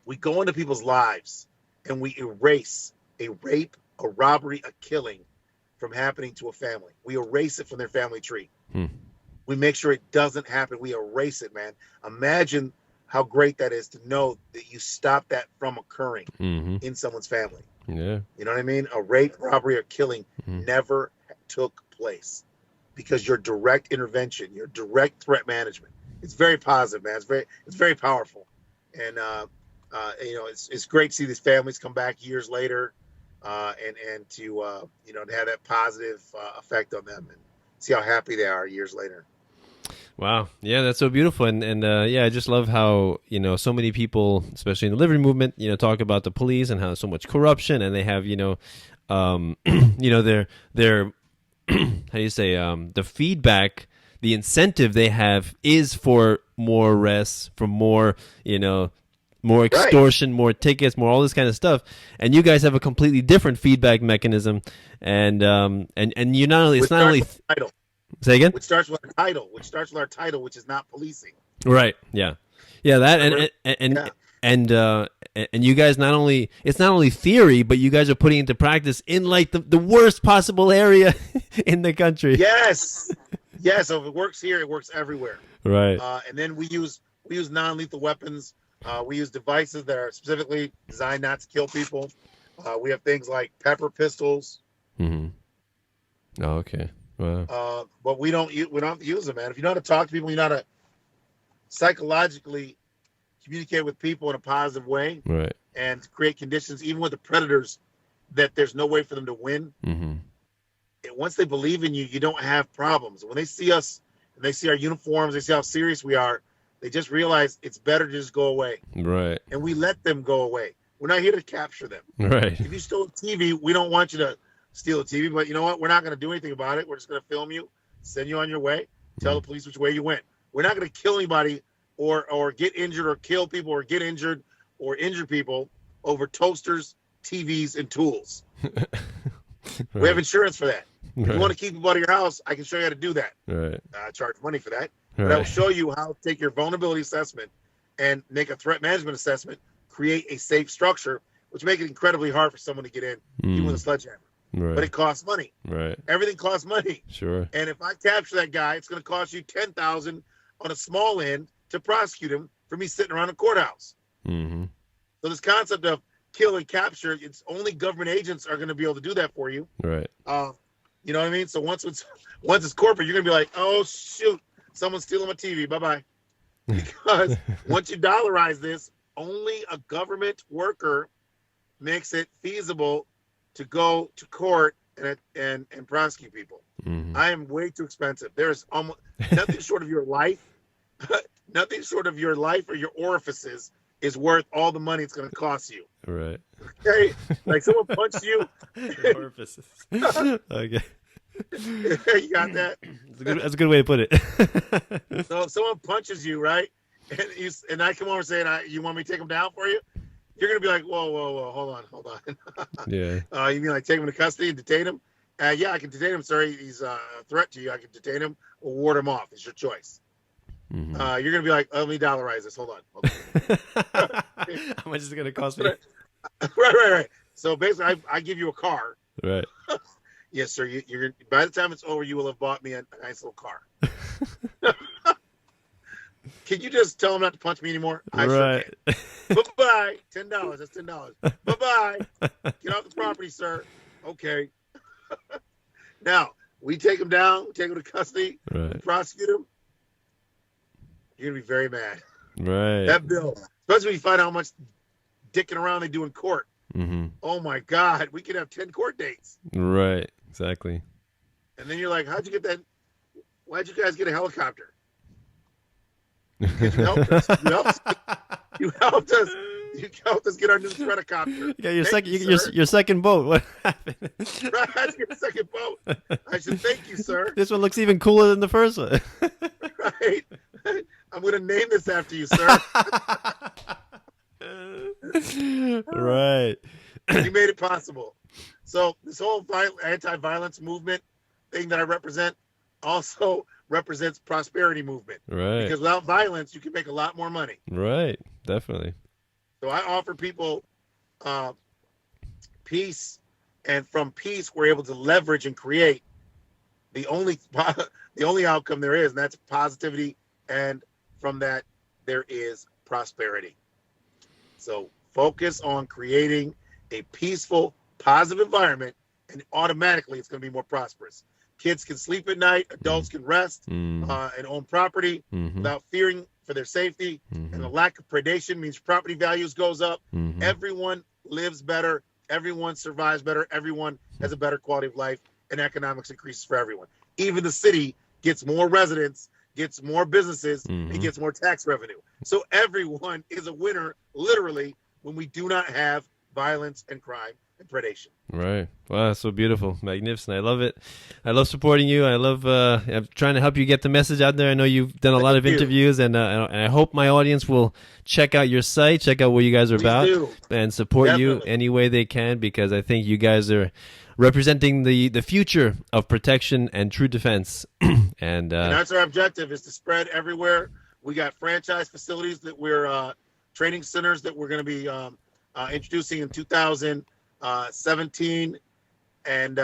we go into people's lives and we erase a rape, a robbery, a killing from happening to a family. We erase it from their family tree. We make sure it doesn't happen. We erase it, man. Imagine how great that is to know that you stop that from occurring in someone's family. Yeah. You know what I mean? A rape, robbery, or killing never took place because your direct intervention, your direct threat management, it's very positive, man. It's very powerful. And, it's great to see these families come back years later and to have that positive effect on them and see how happy they are years later. Wow. Yeah, that's so beautiful. And I just love how, so many people, especially in the liberty movement, talk about the police and how so much corruption, and they have, their how do you say, the feedback, the incentive they have is for more arrests, for more, more extortion, more tickets, more all this kind of stuff. And you guys have a completely different feedback mechanism. And you not only, it's not only title. Say again? Which starts with our title, which is not policing. Right. Yeah. Yeah, that and you guys it's not only theory, but you guys are putting it into practice in like the worst possible area in the country. Yes. So if it works here, it works everywhere. Right. And then we use non-lethal weapons. We use devices that are specifically designed not to kill people. We have things like pepper pistols. Mm-hmm. Oh, okay. Wow. But we don't have to use them, man. If you know how to talk to people, you know how to psychologically communicate with people in a positive way, right, and create conditions, even with the predators, that there's no way for them to win. Mm-hmm. And once they believe in you, you don't have problems. When they see us and they see our uniforms, they see how serious we are, they just realize it's better to just go away. Right. And we let them go away. We're not here to capture them. Right. If you stole a TV, we don't want you to steal a TV, but you know what? We're not going to do anything about it. We're just going to film you, send you on your way, tell the police which way you went. We're not going to kill anybody or get injured or kill people or get injured or injure people over toasters, TVs, and tools. Right. We have insurance for that. Right. If you want to keep people out of your house, I can show you how to do that. Right. I charge money for that. Right. But I will show you how to take your vulnerability assessment and make a threat management assessment, create a safe structure, which make it incredibly hard for someone to get in, even with a sledgehammer. Right. But it costs money. Right. Everything costs money. Sure. And if I capture that guy, it's going to cost you $10,000 on a small end to prosecute him for me sitting around a courthouse. Mm-hmm. So this concept of kill and capture, it's only government agents are going to be able to do that for you. Right. You know what I mean? So once it's corporate, you're going to be like, oh, shoot, someone's stealing my TV. Bye-bye. Because once you dollarize this, only a government worker makes it feasible to go to court and prosecute people. Mm-hmm. I am way too expensive. There's almost nothing short of your life. Nothing short of your life or your orifices is worth all the money it's going to cost you. Right. Okay? Like someone punched you. Orifices. Okay. You got that? That's a good way to put it. So if someone punches you, right? And I come over saying, you want me to take him down for you? You're going to be like, whoa, hold on. Yeah. You mean like take him to custody and detain him? Yeah, I can detain him, sir. He's a threat to you. I can detain him or ward him off. It's your choice. Mm-hmm. You're going to be like, let me dollarize this. Hold on. How much is it going to cost me? Right. So basically, I give you a car. Right. Yes, sir. You're by the time it's over, you will have bought me a nice little car. Can you just tell him not to punch me anymore? I right. Sure can. Bye-bye. $10. That's $10. Bye-bye. Get off the property, sir. Okay. Now, we take him down, we take him to custody, right. prosecute him. You're going to be very mad. Right. That bill, especially when you find out how much dicking around they do in court. Mm-hmm. Oh, my God. We could have 10 court dates. Right. Exactly. And then you're like, how'd you get that? Why'd you guys get a helicopter? Because you helped us. You helped us. You helped us get our new Threatacopter. Yeah, your second boat. What happened? Right, that's your second boat. I should thank you, sir. This one looks even cooler than the first one. Right. I'm going to name this after you, sir. Right. You made it possible. So this whole anti-violence movement thing that I represent also represents prosperity movement. Right. Because without violence, you can make a lot more money. Right. Definitely. So I offer people peace, and from peace, we're able to leverage and create the only outcome there is, and that's positivity. And from that, there is prosperity. So focus on creating a peaceful, positive environment, and automatically it's going to be more prosperous. Kids can sleep at night, adults can rest and own property without fearing for their safety. And the lack of predation means property values goes up. Everyone lives better. Everyone survives better. Everyone has a better quality of life, and economics increases for everyone. Even the city gets more residents, gets more businesses, and gets more tax revenue. So everyone is a winner, literally, when we do not have violence and crime and predation. Right. Wow, that's so beautiful. Magnificent. I love it. I love supporting you. I love I'm trying to help you get the message out there. I know you've done a lot of interviews, and I hope my audience will check out your site, check out what you guys are about, and support you any way they can, because I think you guys are representing the future of protection and true defense. And that's our objective, is to spread everywhere We got franchise facilities that we're training centers that we're going to be introducing in 2017, and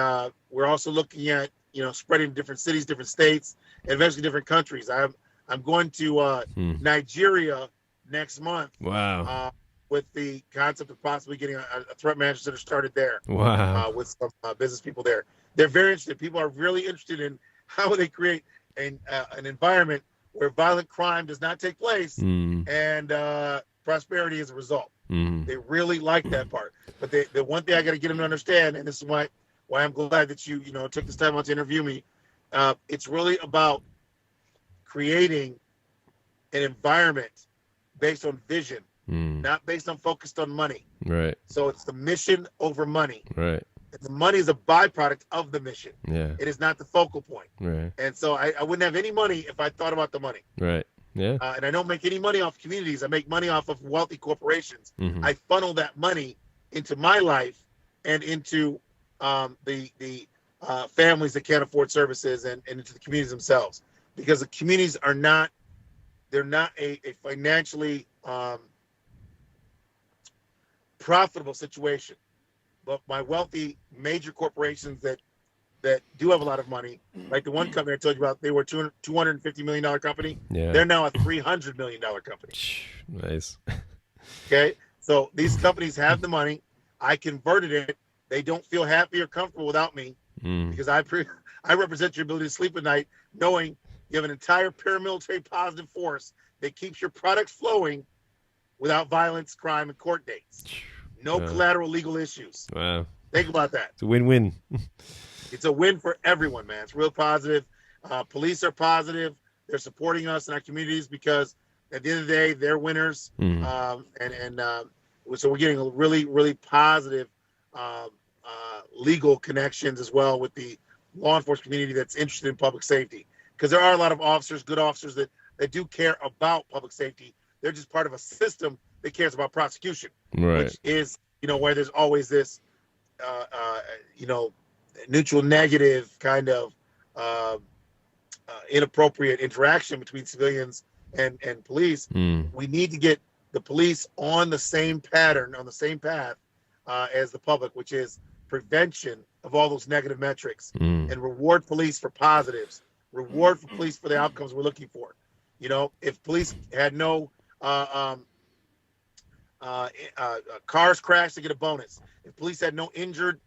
we're also looking at spreading to different cities, different states, and eventually different countries. I'm going to Nigeria next month. Wow. With the concept of possibly getting a threat management center started there. Wow. With some business people there. They're very interested. People are really interested in how they create an environment where violent crime does not take place and prosperity is a result. They really like that part. But the one thing I got to get them to understand, and this is why I'm glad that you took this time out to interview me, it's really about creating an environment based on vision, not based on focused on money. Right. So it's the mission over money. Right. The money is a byproduct of the mission. Yeah. It is not the focal point. Right. And so I wouldn't have any money if I thought about the money. Right. Yeah. And I don't make any money off communities. I make money off of wealthy corporations. I funnel that money into my life and into the families that can't afford services and into the communities themselves. Because the communities are not, they're not a financially profitable situation. But my wealthy major corporations that do have a lot of money, like the one company I told you about, they were $250 million company. Yeah. They're now a $300 million company. Nice. Okay. So these companies have the money. I converted it. They don't feel happy or comfortable without me because I represent your ability to sleep at night, knowing you have an entire paramilitary positive force that keeps your products flowing without violence, crime, and court dates. No collateral legal issues. Wow. Think about that. It's a win-win. It's a win for everyone, man. It's real positive. Police are positive. They're supporting us in our communities because at the end of the day, they're winners. So we're getting a really, really positive legal connections as well with the law enforcement community that's interested in public safety. Because there are a lot of officers, good officers that do care about public safety. They're just part of a system that cares about prosecution, which is, where there's always this, neutral negative kind of inappropriate interaction between civilians and police. We need to get the police on the same pattern, on the same path as the public, which is prevention of all those negative metrics and reward police for positives, reward for police for the outcomes we're looking for. If police had no cars crashed, they get a bonus. If police had no injured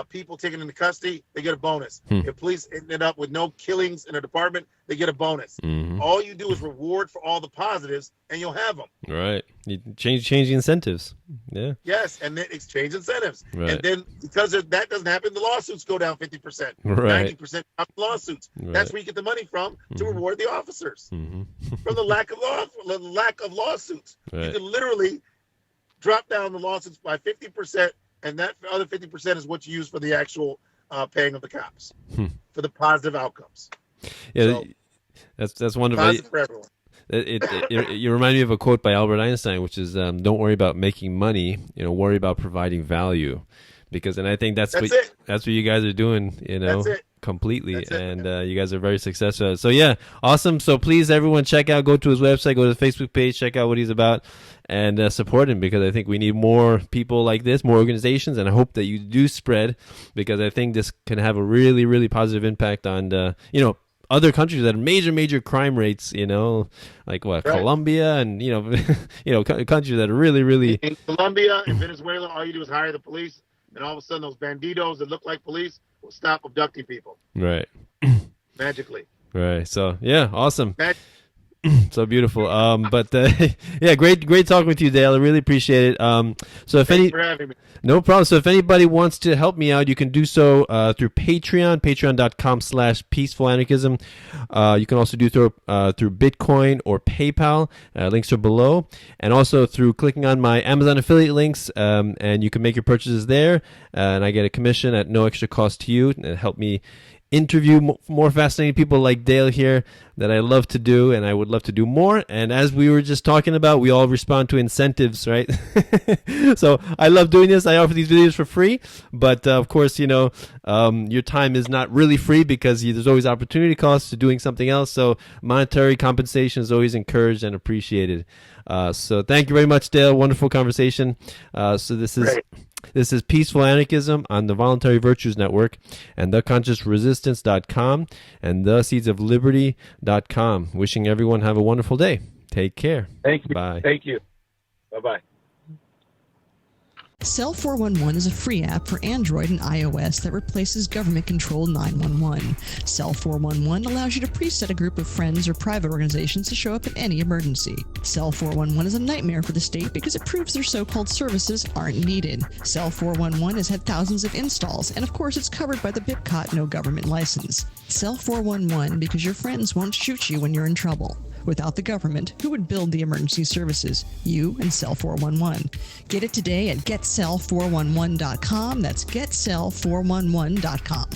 people taken into custody, they get a bonus. If police ended up with no killings in a department, they get a bonus. All you do is reward for all the positives, and you'll have them. Right. You change the incentives. Yeah. Yes, and then exchange incentives. Right. And then because that doesn't happen, the lawsuits go down 50%, right. 90% of lawsuits. Right. That's where you get the money from to reward the officers from the lack of lawsuits. Right. You can literally drop down the lawsuits by 50%. And that other 50% is what you use for the actual paying of the cops for the positive outcomes. Yeah, so, that's wonderful. Positive for everyone. You remind me of a quote by Albert Einstein, which is, "Don't worry about making money. Worry about providing value." And I think that's what you guys are doing. Completely, and you guys are very successful. So yeah, awesome. So please, everyone, go to his website, go to the Facebook page, check out what he's about, and support him, because I think we need more people like this, more organizations, and I hope that you do spread, because I think this can have a really, really positive impact on other countries that have major crime rates. Like what, right. Colombia, and countries that are really, really in Colombia and Venezuela. All you do is hire the police, and all of a sudden those banditos that look like police will stop abducting people. Right. Magically. Right. So yeah, awesome. So beautiful. Yeah, great talking with you, Dale. I really appreciate it. Thanks for having me. No problem. So if anybody wants to help me out, you can do so through Patreon, patreon.com/peaceful anarchism. You can also do through Bitcoin or PayPal. Links are below. And also through clicking on my Amazon affiliate links, and you can make your purchases there. And I get a commission at no extra cost to you, and help me interview more fascinating people like Dale here that I love to do, and I would love to do more. And as we were just talking about, we all respond to incentives, right? So I love doing this. I offer these videos for free, but of course, your time is not really free because there's always opportunity costs to doing something else. So monetary compensation is always encouraged and appreciated. So thank you very much, Dale. Wonderful conversation. So this is Peaceful Anarchism on the Voluntary Virtues Network and theconsciousresistance.com and theseedsofliberty.com. Wishing everyone have a wonderful day. Take care. Thank you. Bye. Thank you. Bye-bye. Cell 411 is a free app for Android and iOS that replaces government-controlled 911. Cell 411 allows you to preset a group of friends or private organizations to show up in any emergency. Cell 411 is a nightmare for the state because it proves their so-called services aren't needed. Cell 411 has had thousands of installs, and of course it's covered by the BIPCOT no government license. Cell 411 because your friends won't shoot you when you're in trouble. Without the government, who would build the emergency services? You and Cell 411. Get it today at getcell411.com. That's getcell411.com.